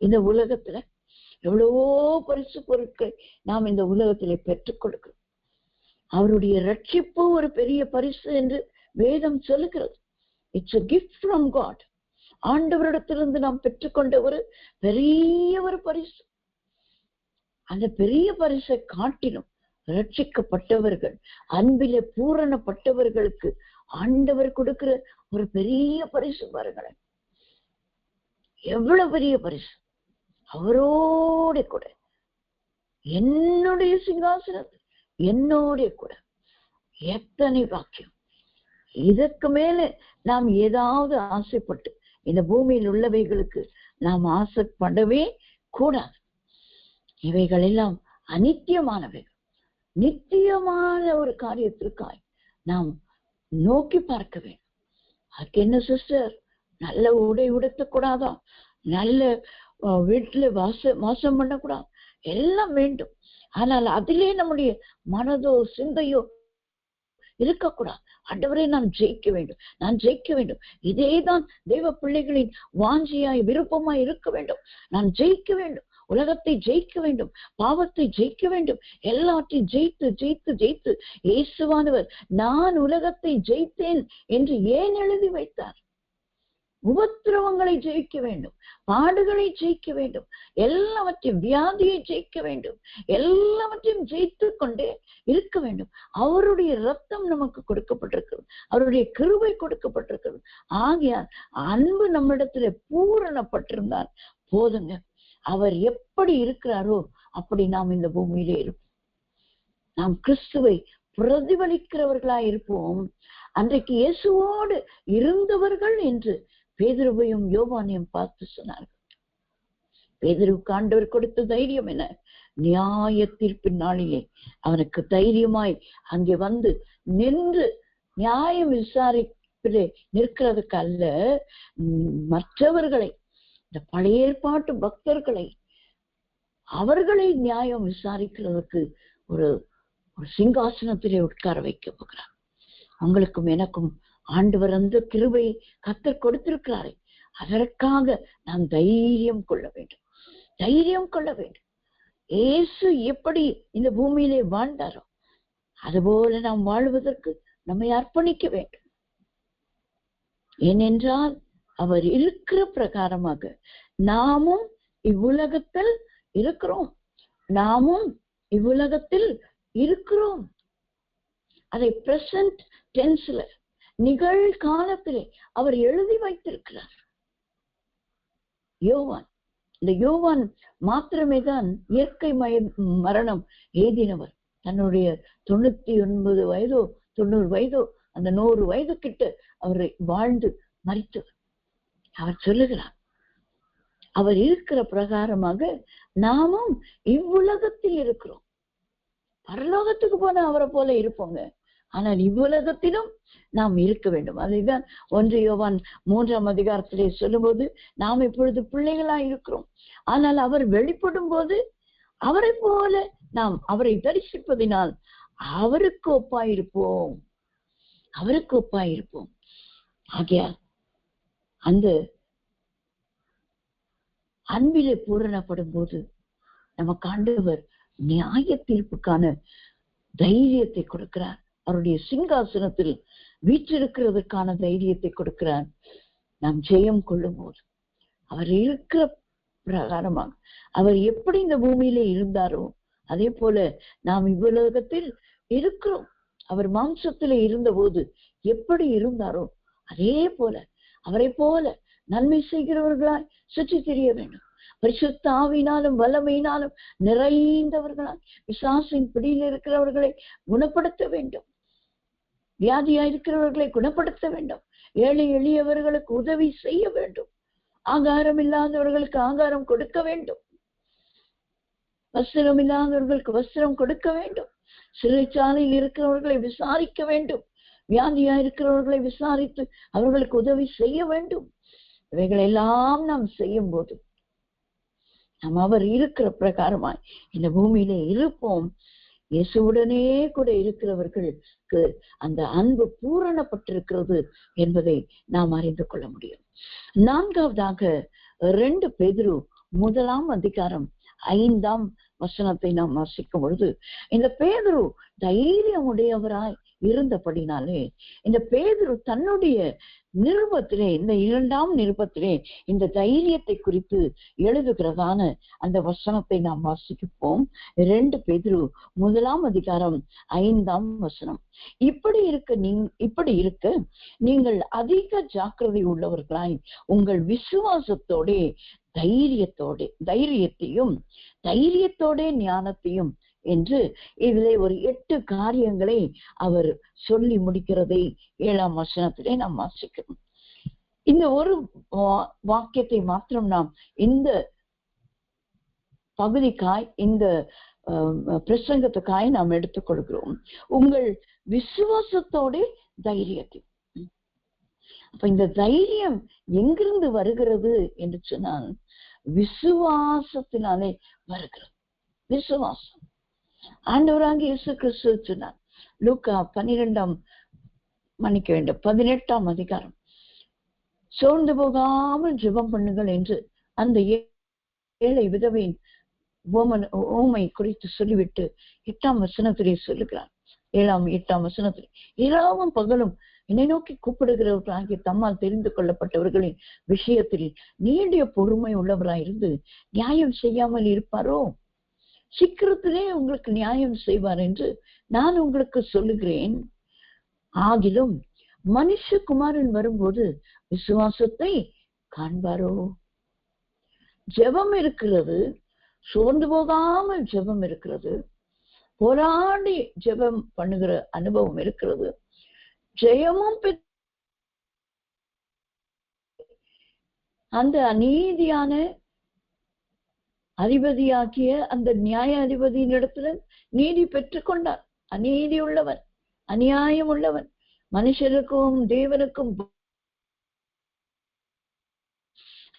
இந்த உலகத்துல எவ்வளவோ பரிசு பொருட்களை நாம் இந்த உலகத்திலே பெற்றுக் கொடுக்கிறோம். அவருடைய ரட்சிப்பு ஒரு பெரிய பரிசு என்று வேதம் சொல்லுகிறது. It's a gift from God. ஆண்டவரிடத்திலிருந்து நாம் பெற்றுக்கொண்ட ஒரு பெரிய ஒரு பரிசு. அந்த பெரிய பரிசை காட்டிலும் ரட்சிக்கப்பட்டவர்கள், அன்பிலே பூரணப்பட்டவர்களுக்கு ஆண்டவர் கொடுக்கிற ஒரு பெரிய பரிசு பாருங்களேன். எவ்வளவு பெரிய பரிசு! அவரோட கூட என்னுடைய சிங்காசனத்தில் என்னோட கூட. எத்தனை பாக்கியம்! இதற்கு மேல நாம் ஏதாவது ஆசைப்பட்டு இந்த பூமியில் உள்ளவைகளுக்கு நாம் ஆசைப்படவே கூடாது. இவைகள் எல்லாம் அநித்தியமானவைகள். நித்தியமான ஒரு காரியத்திற்காய் நாம் நோக்கி பார்க்க வேண்டும். அதுக்கு என்ன சிஸ்டர், நல்ல உடை உடுத்தக்கூடாதா, நல்ல வீட்டுல வாசம் பண்ணக்கூடாது, எல்லாம் வேண்டும். ஆனால் அதிலே நம்முடைய மனதோ சிந்தையோ இருக்கக்கூடாது. ஆண்டவரே நான் ஜெயிக்க வேண்டும், நான் ஜெயிக்க வேண்டும். இதேதான் தெய்வ பிள்ளைகளின் வாஞ்சியாய் விருப்பமாய் இருக்க வேண்டும். நான் ஜெயிக்க வேண்டும், உலகத்தை ஜெயிக்க வேண்டும், பாவத்தை ஜெயிக்க வேண்டும், எல்லாத்தையும் ஜெயித்து ஜெயித்து ஜெயித்து. இயேசுவானவர் நான் உலகத்தை ஜெயித்தேன் என்று ஏன் எழுதி வைத்தார்? உபத்திரவங்களை ஜெயிக்க வேண்டும், பாடுகளை ஜெயிக்க வேண்டும், எல்லாவற்றையும் வியாதியை ஜெயிக்க வேண்டும், எல்லாவற்றையும் ஜெயித்து கொண்டே இருக்க வேண்டும். அவருடைய ரத்தம் நமக்கு கொடுக்கப்பட்டிருக்கிறது, அவருடைய கிருபை கொடுக்கப்பட்டிருக்கிறது. ஆகையால் அன்பு நம்மிடத்துல பூரணப்பட்டிருந்தால் போதுங்க. அவர் எப்படி இருக்கிறாரோ அப்படி நாம் இந்த பூமியிலே இருப்போம். நாம் கிறிஸ்துவை பிரதிபலிக்கிறவர்களாய் இருப்போம். அன்றைக்கு இயேசுவோடு இருந்தவர்கள் என்று பேதுருவையும் யோவானையும் பார்த்து சொன்னார்கள். பேதுருவுக்கு ஆண்டவர் கொடுத்த தைரியம் என்ன? நியாய தீர்ப்பின் நாளிலே அவனுக்கு தைரியமாய் அங்கே வந்து நின்று நியாயம் விசாரிப்பிலே நிற்கிறதுக்கு அல்ல, மற்றவர்களை, இந்த பழைய ஏற்பாட்டு பக்தர்களை, அவர்களை நியாயம் விசாரிக்கிறதுக்கு ஒரு சிங்காசனத்திலே உட்கார வைக்க போகிறார். உங்களுக்கும் எனக்கும் ஆண்டவர் அந்த கிருபையை கர்த்தர் கொடுத்திருக்கிறாரே, அதற்காக நாம் தைரியம் கொள்ள வேண்டும், தைரியம் கொள்ள வேண்டும். இயேசு எப்படி இந்த பூமியிலே வாழ்ந்தாரோ அதுபோல நாம் வாழ்வதற்கு நம்மை அர்ப்பணிக்க வேண்டும். ஏனென்றால் அவர் இருக்கிற பிரகாரமாக நாமும் இவ்வுலகத்தில் இருக்கிறோம், நாமும் இவ்வுலகத்தில் இருக்கிறோம். அதை பிரசன்ட் டென்ஸ்ல, நிகழ்காலத்திலே அவர் எழுதி வைத்திருக்கிறார். யோவான், இந்த யோவான் மாத்திரமே தான் இயற்கை மரணம் எய்தினவர். தன்னுடைய 99 வயதோ 90 வயதோ அந்த 100 வயது கிட்ட அவரை வாழ்ந்து மரித்தவர். அவர் சொல்லுகிறார், அவர் இருக்கிற பிரகாரமாக நாமும் இவ்வுலகத்தில் இருக்கிறோம். பரலோகத்துக்கு போன அவரை போல இருப்போங்க, ஆனால் இவ்வுலகத்திலும் நாம் இருக்க வேண்டும். அதைதான் 1 யோவான் 3ஆம் அதிகாரத்திலே சொல்லும்போது, நாம் இப்பொழுது பிள்ளைகளா இருக்கிறோம், ஆனால் அவர் வெளிப்படும் போது அவரை போல நாம் அவரை தரிசிப்பதினால் அவருக்கு ஒப்பாயிருப்போம், அவருக்கு ஒப்பாயிருப்போம். ஆகையால் அந்த அன்பிலே பூரணப்படும் போது நமக்கு ஆண்டவர் நியாய தீர்ப்புக்கான தைரியத்தை கொடுக்கிறார். அவருடைய சிங்காசனத்தில் வீற்றிருக்கிறதுக்கான தைரியத்தை கொடுக்கிறார். நாம் ஜெயம் கொள்ளும் போது அவர் இருக்கிற பிரகாரமாக அவர் எப்படி இந்த பூமியிலே இருந்தாரோ அதே போல நாம் இவ்வுலகத்தில் இருக்கிறோம். அவர் மாம்சத்திலே இருந்த போது எப்படி இருந்தாரோ அதே போல அவரை போல நன்மை செய்கிறவர்களாய் சுற்றி தெரிய வேண்டும். பரிசுத்த ஆவியினாலும் வல்லமையினாலும் நிறைந்தவர்களாய் பிசாசின் பிடியில் இருக்கிறவர்களை குணப்படுத்த வேண்டும், வியாதியா இருக்கிறவர்களை குணப்படுத்த வேண்டும், ஏழை எளியவர்களுக்கு உதவி செய்ய வேண்டும், ஆகாரம் இல்லாதவர்களுக்கு ஆகாரம் கொடுக்க வேண்டும், வஸ்திரம் இல்லாதவர்களுக்கு வஸ்திரம் கொடுக்க வேண்டும், சிறைச்சாலையில் இருக்கிறவர்களை விசாரிக்க வேண்டும், வியாதியா இருக்கிறவர்களை விசாரித்து அவர்களுக்கு உதவி செய்ய வேண்டும். இவைகள் எல்லாம் நாம் செய்யும் போது நாம் அவர் இருக்கிற பிரகாரமாய் இந்த பூமியிலே இருப்போம். இயேசுவுடனே கூட இருக்கிறவர்களுக்கு அந்த அன்பு பூரணப்பட்டிருக்கிறது என்பதை நாம் அறிந்து கொள்ள முடியும். 4வதாக 2 பேதுரு 1ஆம் அதிகாரம் 5ஆம் வசனத்தை நாம் வாசிக்கும் பொழுது, இந்த பேதுரு தைரியம் உடையவராய் இருந்தபடினாலே இந்த பேதுரு தன்னுடைய நிருபத்திலே, இந்த 2ஆம் நிருபத்திலே இந்த தைரியத்தை குறித்து எழுதுகிறதான அந்த வசனத்தை நாம் வாசிப்போம். 2 பேதுரு 1ஆம் அதிகாரம் 5ஆம் வசனம். இப்படி இருக்க நீங்கள் அதிக ஜாக்கிரதை உள்ளவர்களாய் உங்கள் விசுவாசத்தோட தைரியத்தோட ஞானத்தையும் என்று இதிலே ஒரு 8 காரியங்களை அவர் சொல்லி முடிக்கிறதை 7ஆம் வசனத்திலே நாம் வாசிக்கிறோம். இந்த ஒரு வாக்கியத்தை மாத்திரம் நாம் இந்த பகுதிக்காய், இந்த பிரசங்கத்துக்காய் நாம் எடுத்துக்கொள்கிறோம். உங்கள் விசுவாசத்தோட தைரியத்தை. அப்ப இந்த தைரியம் எங்கிருந்து வருகிறது என்று சொன்னால் விசுவாசத்தினாலே வருகிறது. விசுவாசம் ஆண்டவராக இயேசு கிறிஸ்து சொன்னார், லூக்கா 18ஆம் அதிகாரம், சோர்ந்து போகாமல் ஜெபம் பண்ணுங்கள் என்று அந்த ஏழை விதவையின் ஓமை குறித்து சொல்லிவிட்டு 8ஆம் வசனத்திலே சொல்லுகிறார். 7ஆம் 8ஆம் வசனத்திலே இரவும் பகலும் என்னை நோக்கி கூப்பிடுகிறவர்களாகிய தம்மால் தெரிந்து கொள்ளப்பட்டவர்களின் விஷயத்தில் நீடிய பொறுமை உள்ளவராயிருந்து நியாயம் செய்யாமல் இருப்பாரோ? சீக்கிரத்திலே உங்களுக்கு நியாயம் செய்வார் என்று நான் உங்களுக்கு சொல்லுகிறேன். ஆகிலும் மனுஷகுமாரன் வரும்போது விசுவாசத்தை காண்பாரோ? ஜெபம் இருக்கிறது, சோர்ந்து போகாமல் ஜெபம் இருக்கிறது, போராடி ஜெபம் பண்ணுகிற அனுபவம் இருக்கிறது, ஜெயமும் அந்த அநீதியான அதிபதியாகிய அந்த நியாயாதிபதியின் இடத்துல நீதி பெற்றுக்கொண்டார். அநீதி உள்ளவன், அநியாயம் உள்ளவன், மனுஷருக்கும் தேவனுக்கும்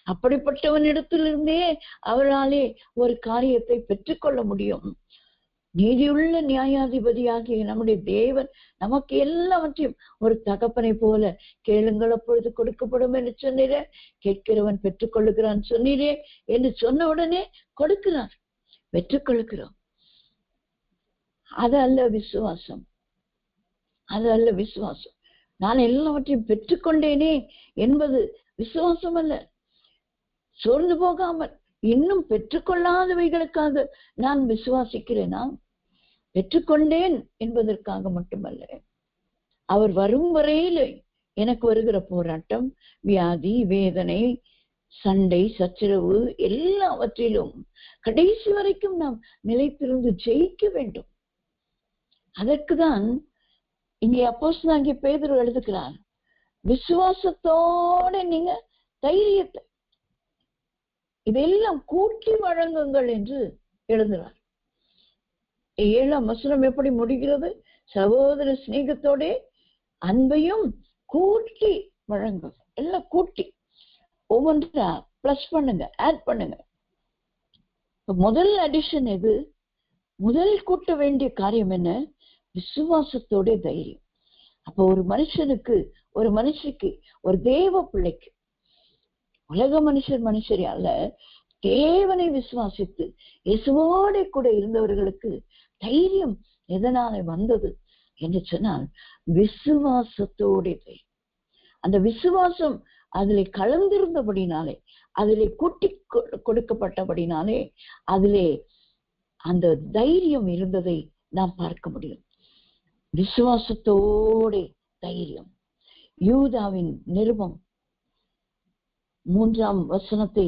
அப்படிப்பட்டவனிடத்திலிருந்தே அவராலே ஒரு காரியத்தை பெற்றுக்கொள்ள முடியும். நீதியுள்ள நியாயாதிபதியாகிய நம்முடைய தேவன் நமக்கு எல்லாவற்றையும் ஒரு தகப்பனை போல கேளுங்கள் அப்பொழுது கொடுக்கப்படும் என்று சொன்னீரே, கேட்கிறவன் பெற்றுக்கொள்ளுகிறான் சொன்னீரே என்று சொன்ன உடனே கொடுக்கிறார், பெற்றுக்கொள்ளுகிறோம். அது அல்ல விசுவாசம், அது அல்ல விசுவாசம். நான் எல்லாவற்றையும் பெற்றுக்கொண்டேனே என்பது விசுவாசம் அல்ல. சோர்ந்து போகாமல் இன்னும் பெற்றுக்கொள்ளாதவைகளுக்காக நான் விசுவாசிக்கிறேனா? பெற்றுக்கொண்டேன் என்பதற்காக மட்டுமல்ல, அவர் வரும் வரையில எனக்கு வருகிற போராட்டம், வியாதி, வேதனை, சண்டை, சச்சரவு எல்லாவற்றிலும் கடைசி வரைக்கும் நாம் நிலைத்திருந்து ஜெயிக்க வேண்டும். அதற்குதான் இங்கே அப்போஸ்தலனாகிய பேதுரு எழுதுகிறார், விசுவாசத்தோட நீங்க தைரியத்தை இதெல்லாம் கூட்டி வழங்குங்கள் என்று எழுதுகிறார். 7ஆம் வசனம் எப்படி முடிகிறது? சகோதர சிநேகத்தோட அன்பையும் கூட்டி வழங்குங்க. எல்லாம் கூட்டி ஒவ்வொன்றா பிளஸ் பண்ணுங்க, ஆட் பண்ணுங்க. முதல் அடிஷன் எது? முதல் கூட்ட வேண்டிய காரியம் என்ன? விசுவாசத்தோட தைரியம். அப்ப ஒரு மனுஷனுக்கு, ஒரு மனுஷிக்கு, ஒரு தேவ பிள்ளைக்கு, உலக மனுஷர் அல்ல, தேவனை விசுவாசித்து இயேசுவோட கூட இருந்தவர்களுக்கு தைரியம் எதனால வந்தது என்று சொன்னால் விசுவாசத்தோட தைரியம். அந்த விசுவாசம் அதிலே கலந்திருந்தபடினாலே, அதிலே கூட்டி கொடுக்கப்பட்டபடினாலே அதிலே அந்த தைரியம் இருந்ததை நாம் பார்க்க முடியும். விசுவாசத்தோட தைரியம். யூதாவின் நிருபம் 3ஆம் வசனத்தை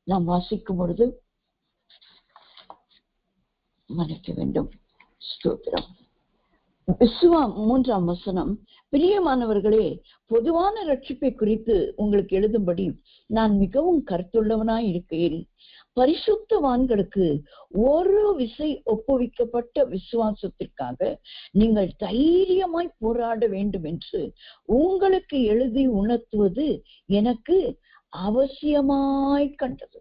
நாம் வாசிக்கும் பொழுது, மன்னிக்க வேண்டும், ஸ்தோத்திரம். 3ஆம் வசனம், பிரியமானவர்களே, பொதுவான ரட்சிப்பை குறித்து உங்களுக்கு எழுதும்படி நான் மிகவும் கருத்துள்ளவனாய் இருக்கிறேன். பரிசுத்தவான்களுக்கு ஒரு விசை ஒப்புவிக்கப்பட்ட விசுவாசத்திற்காக நீங்கள் தைரியமாய் போராட வேண்டும் என்று உங்களுக்கு எழுதி உணர்த்துவது எனக்கு அவசியமாய் கண்டது.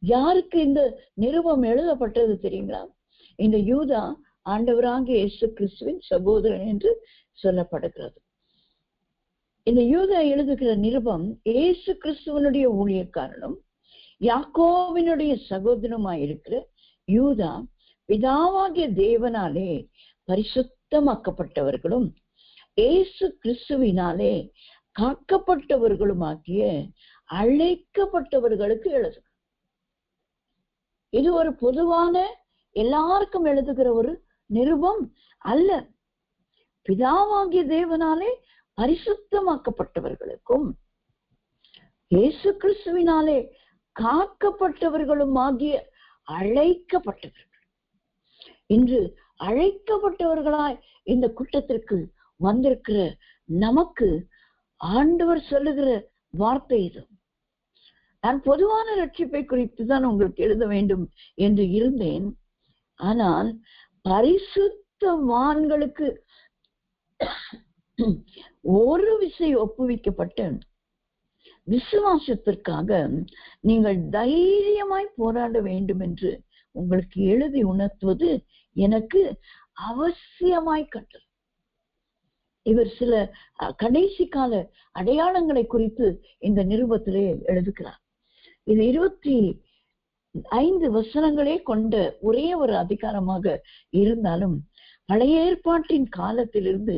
யாருக்கு இந்த நிருபம் எழுதப்பட்டது தெரியுங்களா? இந்த யூதா ஆண்டவராகிய இயேசு கிறிஸ்துவின் சகோதரன் என்று சொல்லப்படுகிறது. இந்த யூதா எழுதுகிற நிருபம் இயேசு கிறிஸ்துவனுடைய ஊழியக்காரனும் யாக்கோபினுடைய சகோதரனுமாயிருக்கிற யூதா பிதாவாகிய தேவனாலே பரிசுத்தமாக்கப்பட்டவர்களும் இயேசு கிறிஸ்துவினாலே காக்கப்பட்டவர்களுமாகிய அழைக்கப்பட்டவர்களுக்கு எழுது. இது ஒரு பொதுவான எல்லாருக்கும் எழுதுகிற ஒரு நிருபம் அல்ல. பிதாவாகிய தேவனாலே பரிசுத்தமாக்கப்பட்டவர்களுக்கும் இயேசு கிறிஸ்துவினாலே காக்கப்பட்டவர்களும் ஆகிய அழைக்கப்பட்டவர்கள். இன்று அழைக்கப்பட்டவர்களாய் இந்த கூட்டத்திற்கு வந்திருக்கிற நமக்கு ஆண்டவர் சொல்லுகிற வார்த்தை இது. நான் பொதுவான ரட்சிப்பை குறித்து தான் உங்களுக்கு எழுத வேண்டும் என்று இருந்தேன். ஆனால் பரிசுத்தவான்களுக்கு ஒரு விசை ஒப்புவிக்கப்பட்ட விசுவாசத்திற்காக நீங்கள் தைரியமாய் போராட வேண்டும் என்று உங்களுக்கு எழுதி உணர்த்துவது எனக்கு அவசியமாய் கண்டது. இவர் சில கடைசி கால அடையாளங்களை குறித்து இந்த நிருபத்திலே எழுதுகிறார். இது 25 வசனங்களே கொண்ட ஒரே ஒரு அதிகாரமாக இருந்தாலும் பழைய ஏற்பாட்டின் காலத்திலிருந்து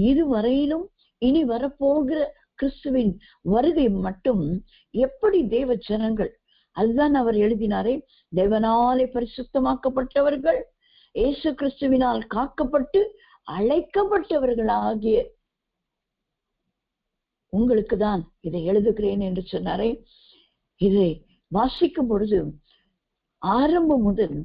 இதுவரையிலும் இனி வரப்போகிற கிறிஸ்துவின் வருகை மட்டும் எப்படி தேவ ஜனங்கள், அதுதான் அவர் எழுதினாரே, தேவனாலே பரிசுத்தமாக்கப்பட்டவர்கள், இயேசு கிறிஸ்துவினால் காக்கப்பட்டு அழைக்கப்பட்டவர்களாகிய உங்களுக்கு தான் இதை எழுதுகிறேன் என்று சொன்னாரே. இதை வாசிக்கும் பொழுது ஆரம்பம் முதல்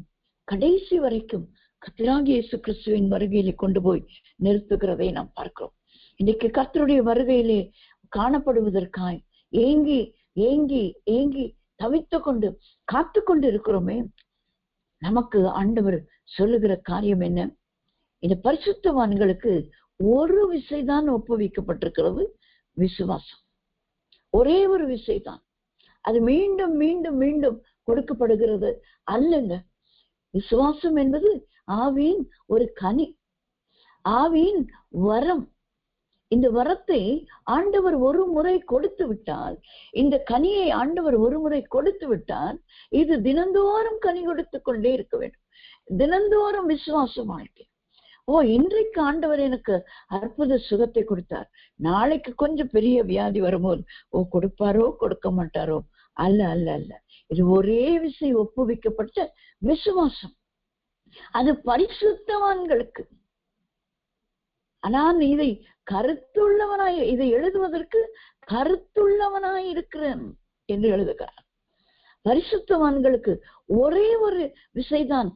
கடைசி வரைக்கும் கர்த்தராகிய இயேசு கிறிஸ்துவின் வருகையிலே கொண்டு போய் நிறுத்துகிறதை நாம் பார்க்கிறோம். இன்னைக்கு கர்த்தருடைய வருகையிலே காணப்படுவதற்காய் ஏங்கி ஏங்கி ஏங்கி தவித்து கொண்டு காத்து கொண்டு இருக்கிறோமே. நமக்கு ஆண்டவர் சொல்லுகிற காரியம் என்ன? இந்த பரிசுத்தவான்களுக்கு ஒரு விசைதான் ஒப்புவிக்கப்பட்டிருக்கிறது, விசுவாசம். ஒரே ஒரு விசைதான், அது மீண்டும் மீண்டும் மீண்டும் கொடுக்கப்படுகிறது அல்லங்க. விசுவாசம் என்பது ஆவியின் ஒரு கனி, ஆவியின் வரம். இந்த வரத்தை ஆண்டவர் ஒரு முறை கொடுத்து விட்டால், இந்த கனியை ஆண்டவர் ஒரு முறை கொடுத்து விட்டால், இது தினந்தோறும் கனி கொடுத்து கொண்டே இருக்க வேண்டும். தினந்தோறும் விசுவாச வாழ்க்கை. இன்றைக்கு ஆண்டவர் எனக்கு அற்புத சுகத்தை கொடுத்தார், நாளைக்கு கொஞ்சம் பெரிய வியாதி வரும்போது கொடுப்பாரோ கொடுக்க மாட்டாரோ? அல்ல அல்ல அல்ல, இது ஒரே விசை ஒப்புவிக்கப்பட்ட விசுவாசம். அது பரிசுத்தவான்களுக்கு. ஆனால் இதை கருத்துள்ளவனாய், இதை எழுதுவதற்கு கருத்துள்ளவனாய் இருக்கிறேன் என்று எழுதுகிறார். பரிசுத்தவான்களுக்கு ஒரே ஒரு விசைதான்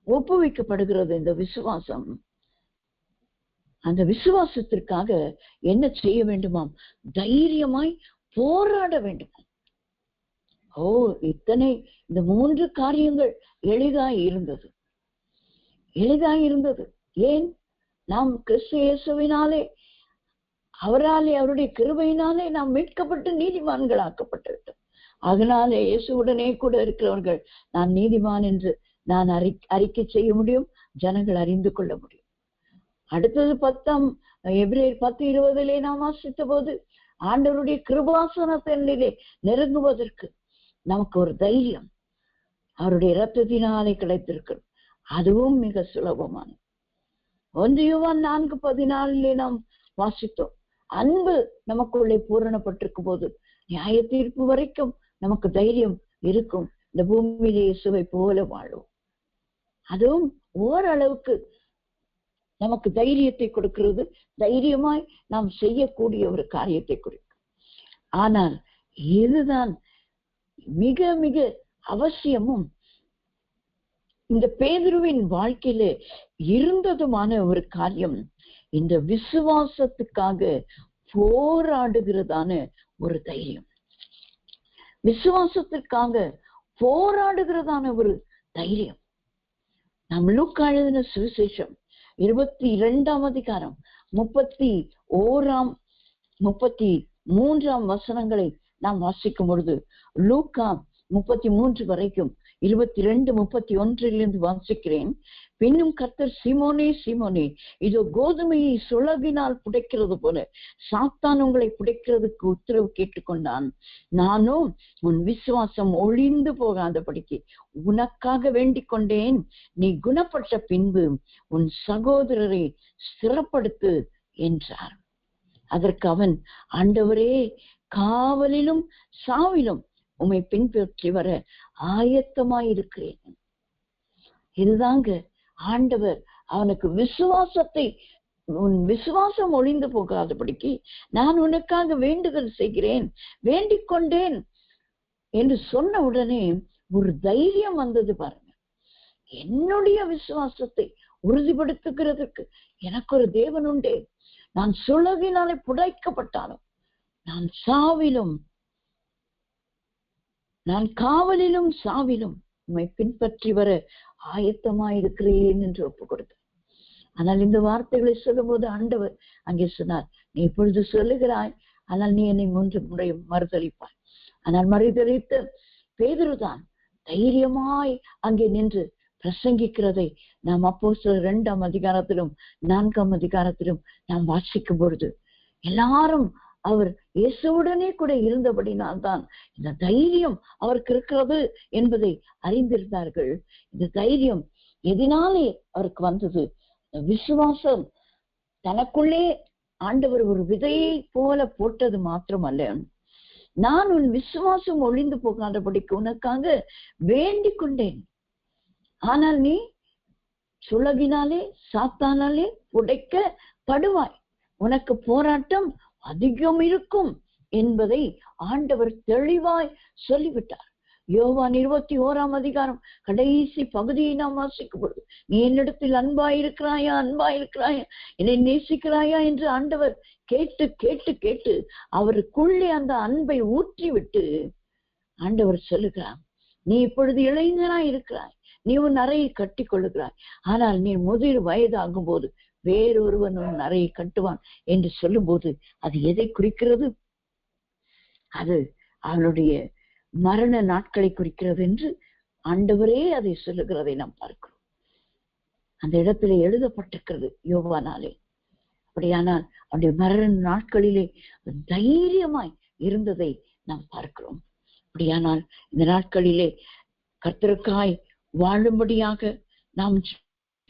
ஒப்புவிக்கப்படுகிறது, இந்த விசுவாசம். அந்த விசுவாசத்திற்காக என்ன செய்ய வேண்டுமாம்? தைரியமாய் போராட வேண்டுமாம். இத்தனை இந்த 3 காரியங்கள் எளிதாய் இருந்தது, எளிதாய் இருந்தது. ஏன்? நாம் கிறிஸ்து இயேசுவினாலே, அவராலே, அவருடைய கிருபையினாலே நாம் மீட்கப்பட்டு நீதிமான்கள் ஆக்கப்பட்டு விட்டோம். அதனாலே இயேசுவுடனே கூட இருக்கிறவர்கள் நான் நீதிமான் என்று நான் அறிக்கை செய்ய முடியும், ஜனங்கள் அறிந்து கொள்ள முடியும். அடுத்தது 10 எபிரேயர் 10:20 நாம் வாசித்த போது, ஆண்டவருடைய கிருபாசனத்திலே நெருங்குவதற்கு நமக்கு ஒரு தைரியம் அவருடைய இரத்தத்தினாலே கிடைத்திருக்கிறது. அதுவும் மிக சுலபமானது. 1 யோவான் 4:14 நாம் வாசித்தோம். அன்பு நமக்குள்ளே பூரணப்பட்டிருக்கும் போது நியாய தீர்ப்பு வரைக்கும் நமக்கு தைரியம் இருக்கும். இந்த பூமியிலே இயேசுவை போல வாழும். அதுவும் ஓரளவுக்கு நமக்கு தைரியத்தை கொடுக்கிறது, தைரியமாய் நாம் செய்யக்கூடிய ஒரு காரியத்தை கொடுக்கும். ஆனால் இதுதான் மிக மிக அவசியமும் இந்த பேதுருவின் வாழ்க்கையில இருந்ததுமான ஒரு காரியம், இந்த விசுவாசத்துக்காக போராடுகிறதான ஒரு தைரியம், விசுவாசத்திற்காக போராடுகிறதான ஒரு தைரியம். நாம் லூக்கா எழுதின சுவிசேஷம் 22ஆம் அதிகாரம் 31, 33 வசனங்களை நாம் வாசிக்கும் பொழுது, லூக்கா 33 வரைக்கும் 22, 31 வாசிக்கிறேன். பின்னும் கர்த்தர், சீமோனே சீமோனே, இதோ கோதுமையை சுளகினால் புடைக்கிறது போல சாத்தான் உங்களை புடைக்கிறதுக்கு உத்தரவு கேட்டுக்கொண்டான். நானும் உன் விசுவாசம் ஒழிந்து போகாதபடிக்கு உனக்காக வேண்டிக் கொண்டேன். நீ குணப்பட்ட பின்பு உன் சகோதரரை ஸ்திரப்படுத்து என்றார். அதற்கு அவன், ஆண்டவரே, காவலிலும் சாவிலும் உம்மை பின்பற்றி வர ஆயத்தமாயிருக்கிறேன். இதுதாங்க ஆண்டவர் அவனுக்கு விசுவாசத்தை, உன் விசுவாசம் ஒழிந்து போகாதபடிக்கு நான் உனக்காக வேண்டுதல் செய்கிறேன், வேண்டிக் கொண்டேன் என்று சொன்ன உடனே ஒரு தைரியம் வந்தது பாருங்க. என்னுடைய விசுவாசத்தை உறுதிப்படுத்துகிறதுக்கு எனக்கு ஒரு தேவன் உண்டே. நான் சுளகினாலே புடைக்கப்பட்டாலும் நான் சாவிலும், நான் காவலிலும் சாவிலும் உம்மை பின்பற்றி வர ஆயத்தமாயிருக்கிறேன் என்று ஒப்பு கொடுத்தார். ஆனால் இந்த வார்த்தைகளை சொல்லும் போது ஆண்டவர் அங்கே சொன்னார், நீ இப்பொழுது சொல்லுகிறாய், ஆனால் நீ என்னை 3 முறை மறுதளிப்பாய். ஆனால் மறுதளித்த பேதுருதான் தைரியமாய் அங்கே நின்று பிரசங்கிக்கிறதை நாம் அப்போஸ்தலர் 2ஆம் அதிகாரத்திலும் 4ஆம் அதிகாரத்திலும் நாம் வாசிக்கும் பொழுது, எல்லாரும் அவர் இயேசுவுடனே கூட இருந்தபடினால்தான் இந்த தைரியம் அவருக்கு இருக்கிறது என்பதை அறிந்திருந்தார்கள். இந்த தைரியம் எதனாலே அவருக்கு வந்தது? விசுவாசம் தனக்குள்ளே ஆண்டவர் ஒரு விதையை போல போட்டது மாத்திரமல்ல, நான் உன் விசுவாசம் ஒளிந்து போகாதபடிக்கு உனக்காக வேண்டிக் கொண்டேன். ஆனால் நீ சுலகினாலே சாத்தானாலே புடைக்கப்படுவாய், உனக்கு போராட்டம் அதிகம் இருக்கும் என்பதை ஆண்டவர் தெளிவாய் சொல்லிவிட்டார். யோவான் 21 கடைசி பகுதியை நாம் வாசிக்கும் பொழுது, நீ என்னிடத்தில் அன்பாயிருக்கிறாயா, அன்பாயிருக்கிறாயா, என்னை நேசிக்கிறாயா என்று ஆண்டவர் கேட்டு கேட்டு கேட்டு அவருக்குள்ளே அந்த அன்பை ஊற்றி விட்டு ஆண்டவர் சொல்லுகிறார், நீ இப்பொழுது இளைஞனாய் இருக்கிறாய், நீ உன் அறையை கட்டி கொள்ளுகிறாய், ஆனால் நீ முதிர் வயதாகும் போது வேறொருவன் உன் அறையை கட்டுவான் என்று சொல்லும் போது அது எதை குறிக்கிறது? அது அவனுடைய மரண நாட்களை குறிக்கிறது என்று ஆண்டவரே அதை சொல்லுகிறதை நாம் பார்க்கிறோம். அந்த இடத்துல எழுதப்பட்டிருக்கிறது யோவானாலே. அப்படியானால் அவனுடைய மரண நாட்களிலே தைரியமாய் இருந்ததை நாம் பார்க்கிறோம். அப்படியானால் இந்த நாட்களிலே கர்த்தருக்காய் வாழும்படியாக நாம்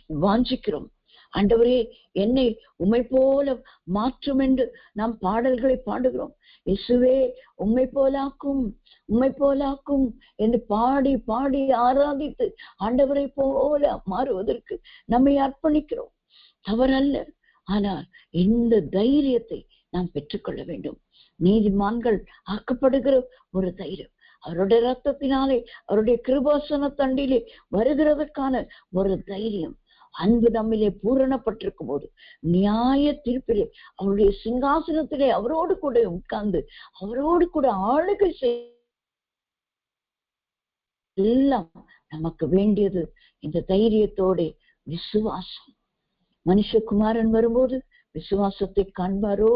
வாஞ்சிக்கிறோம். ஆண்டவரே, என்னை உம்மை போல மாற்றும் என்று நாம் பாடல்களை பாடுகிறோம். இயேசுவே, உம்மை போலாக்கும், உம்மை போலாக்கும் என்று பாடி பாடி ஆராதித்து ஆண்டவரை போல மாறுவதற்கு நம்மை அர்ப்பணிக்கிறோம். தவறல்ல. ஆனால் இந்த தைரியத்தை நாம் பெற்றுக்கொள்ள வேண்டும். நீதிமான்கள் ஆக்கப்படுகிற ஒரு தைரியம், அவருடைய ரத்தத்தினாலே அவருடைய கிருபாசன தண்டிலே வருகிறதற்கான ஒரு தைரியம், அன்பு நம்மிலே பூரணப்பட்டிருக்கும் போது நியாய தீர்ப்பிலே அவருடைய சிங்காசனத்திலே அவரோடு கூட உட்கார்ந்து அவரோடு கூட ஆளுகை எல்லாம் நமக்கு வேண்டியது இந்த தைரியத்தோட விசுவாசம். மனுஷகுமாரன் வரும்போது விசுவாசத்தை காண்பாரோ?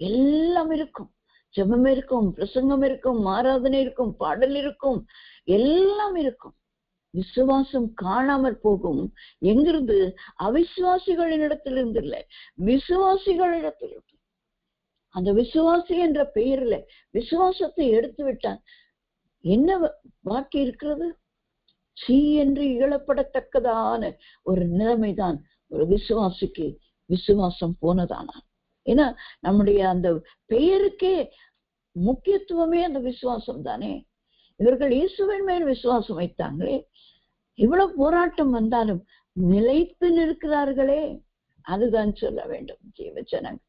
எல்லாம் இருக்கும், ஜெபம் இருக்கும், பிரசங்கம் இருக்கும், ஆராதனை இருக்கும், பாடல் இருக்கும், எல்லாம் இருக்கும். விசுவாசம் காணாமற் போகும். எங்கிருந்து? அவிசுவாசிகளின் இடத்திலிருந்து இல்லை, விசுவாசிகளிடத்திலிருந்து. அந்த விசுவாசி என்ற பெயர்ல விசுவாசத்தை எடுத்து விட்டான். என்ன பாக்கி இருக்கிறது? சீ என்று இகழப்படத்தக்கதான ஒரு நிலைமைதான் ஒரு விசுவாசிக்கு விசுவாசம் போனதானா. ஏன்னா நம்முடைய அந்த பெயருக்கே முக்கியத்துவமே அந்த விசுவாசம் தானே. இவர்கள் இயேசுவின் மேல் விசுவாசம் வைத்தாங்களே, இவ்வளவு போராட்டம் வந்தாலும் நிலைத்து நிற்கிறார்களே, அதுதான் சொல்ல வேண்டும் ஜீவஜனங்கள்.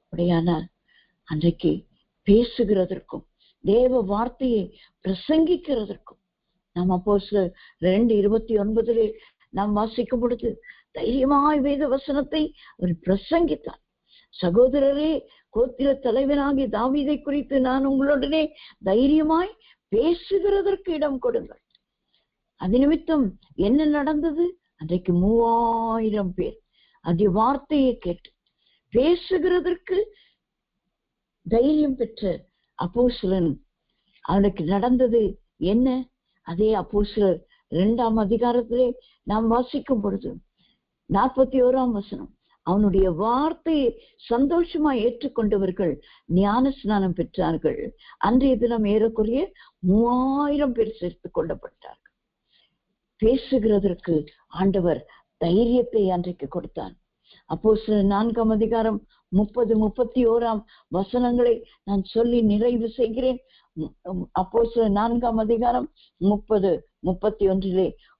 அப்படியானால் அன்றைக்கு பேசுகிறதற்கும் தேவ வார்த்தையை பிரசங்கிக்கிறதற்கும் நாம் அப்போஸ்தலர் 2:29 நாம் வாசிக்கும் பொழுது தைரியமாய் வேத வசனத்தை அவர் பிரசங்கித்தார். சகோதரரே, கோத்திர தலைவனாகிய தாவீதை குறித்து நான் உங்களுடனே தைரியமாய் பேசுகிறதற்கு இடம் கொடுங்கள். அது நிமித்தம் என்ன நடந்தது? அன்றைக்கு 3000 பேர் அந்த வார்த்தையை கேட்டு பேசுகிறதற்கு தைரியம் பெற்ற அப்போஸ்தலன். அவனுக்கு நடந்தது என்ன? அதே அப்போஸ்தலர் 2 நாம் வாசிக்கும் பொழுது 41 அவனுடைய வார்த்தையை சந்தோஷமாய் ஏற்றுக்கொண்டவர்கள் ஞான ஸ்நானம் பெற்றார்கள். அன்றைய தினம் ஏறக்குறைய 3000 பேர் சேர்த்து கொள்ளப்பட்டார்கள். பேசுகிறதற்கு ஆண்டவர் தைரியத்தை அன்றைக்கு கொடுத்தார். அப்போஸ்தலர் 4 30-31 நான் சொல்லி நிறைவு செய்கிறேன். அப்போஸ்தலர் 4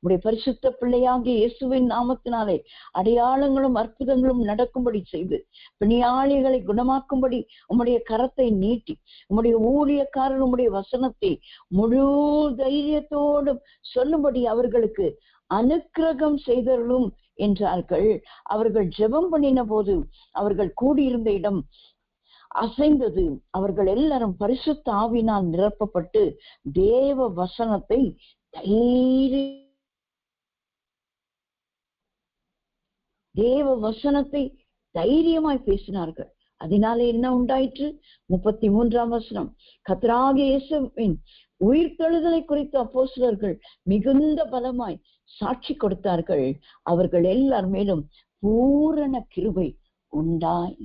உடைய பரிசுத்த பிள்ளையாகிய இயேசுவின் நாமத்தினாலே அடையாளங்களும் அற்புதங்களும் நடக்கும்படி செய்து பிணியாளிகளை குணமாக்கும்படி உம்முடைய கரத்தை நீட்டி உம்முடைய ஊழியக்காரர் உம்முடைய வசனத்தை முழு தைரியத்தோடும் சொல்லும்படி அவர்களுக்கு அனுக்கிரகம் செய்தருளும் என்றார்கள். அவர்கள் ஜெபம் பண்ணின போது அவர்கள் கூடியிருந்த இடம் அசைந்தது. அவர்கள் எல்லாரும் பரிசுத்த ஆவியினால் நிரப்பப்பட்டு தேவ வசனத்தை தைரியமாய் பேசினார்கள். அதனால என்ன உண்டாயிற்று? 33 கர்த்தராகிய இயேசுவின் உயிர்த்தெழுதலை குறித்த அப்போஸ்தலர்கள் மிகுந்த பலமாய் சாட்சி கொடுத்தார்கள். அவர்கள் எல்லார் மேலும் பூரண கிருபை உண்டாய்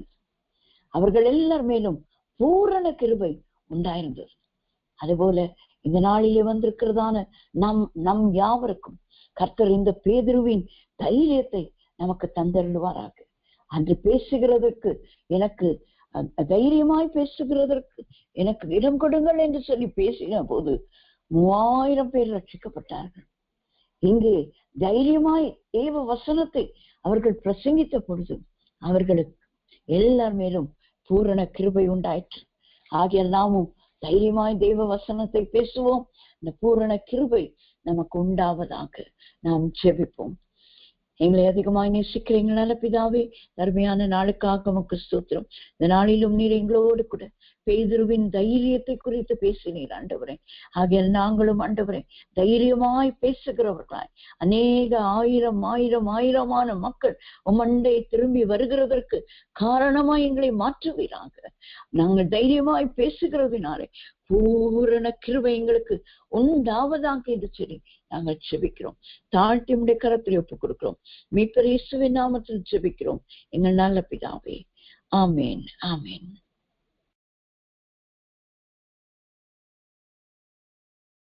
அவர்கள் எல்லார் மேலும் பூரண கிருபை உண்டாயிருந்தது. அதுபோல இந்த நாளிலே வந்திருக்கிறதான நம் யாவருக்கும் கர்த்தர் இந்த பேதுருவின் தைரியத்தை நமக்கு தந்தருள்வாராக. அன்று பேசுகிறதற்கு எனக்கு தைரியமாய் பேசுகிறதற்கு எனக்கு இடம் கொடுங்கள் என்று சொல்லி பேசின போது 3000 பேர் ரட்சிக்கப்பட்டார்கள். இங்கே தைரியமாய் தேவ வசனத்தை அவர்கள் பிரசங்கித்த பொழுது அவர்களுக்கு எல்லார் மேலும் பூரண கிருபை உண்டாயிற்று. ஆகிய நாமும் தைரியமாய் தேவ வசனத்தை பேசுவோம். இந்த பூரண கிருபை நமக்கு உண்டாவதாக. நாம் ஜெபிப்போம். எங்களை அதிகமாய் நேசிக்கிறீங்க நல்ல பிதாவே, அருமையான நாளுக்காக உமக்கு ஸ்தோத்திரம். இந்த நாளிலும் நீர் எங்களோடு கூட பேதுருவின் தைரியத்தை குறித்து பேசினீர் ஆண்டவரே. ஆகிய நாங்களும் ஆண்டவரே தைரியமாய் பேசுகிறவர்களாய் அநேக ஆயிரமான மக்கள் உம்மண்டை திரும்பி வருகிறதற்கு காரணமாய் எங்களை மாற்றுவீராக. நாங்கள் தைரியமாய் பேசுகிறதுனாலே பூரண கிருபை எங்களுக்கு உண்டாவதாக என்று சொல்லி நாங்கள் ஜெபிக்கிறோம். தாழ்த்தி உம்முடைய கரத்தில் ஒப்புக் கொடுக்கிறோம். மீட்பர் இயேசுவின் நாமத்தில் ஜெபிக்கிறோம் எங்கள் நல்ல பிதாவே. ஆமேன், ஆமேன்.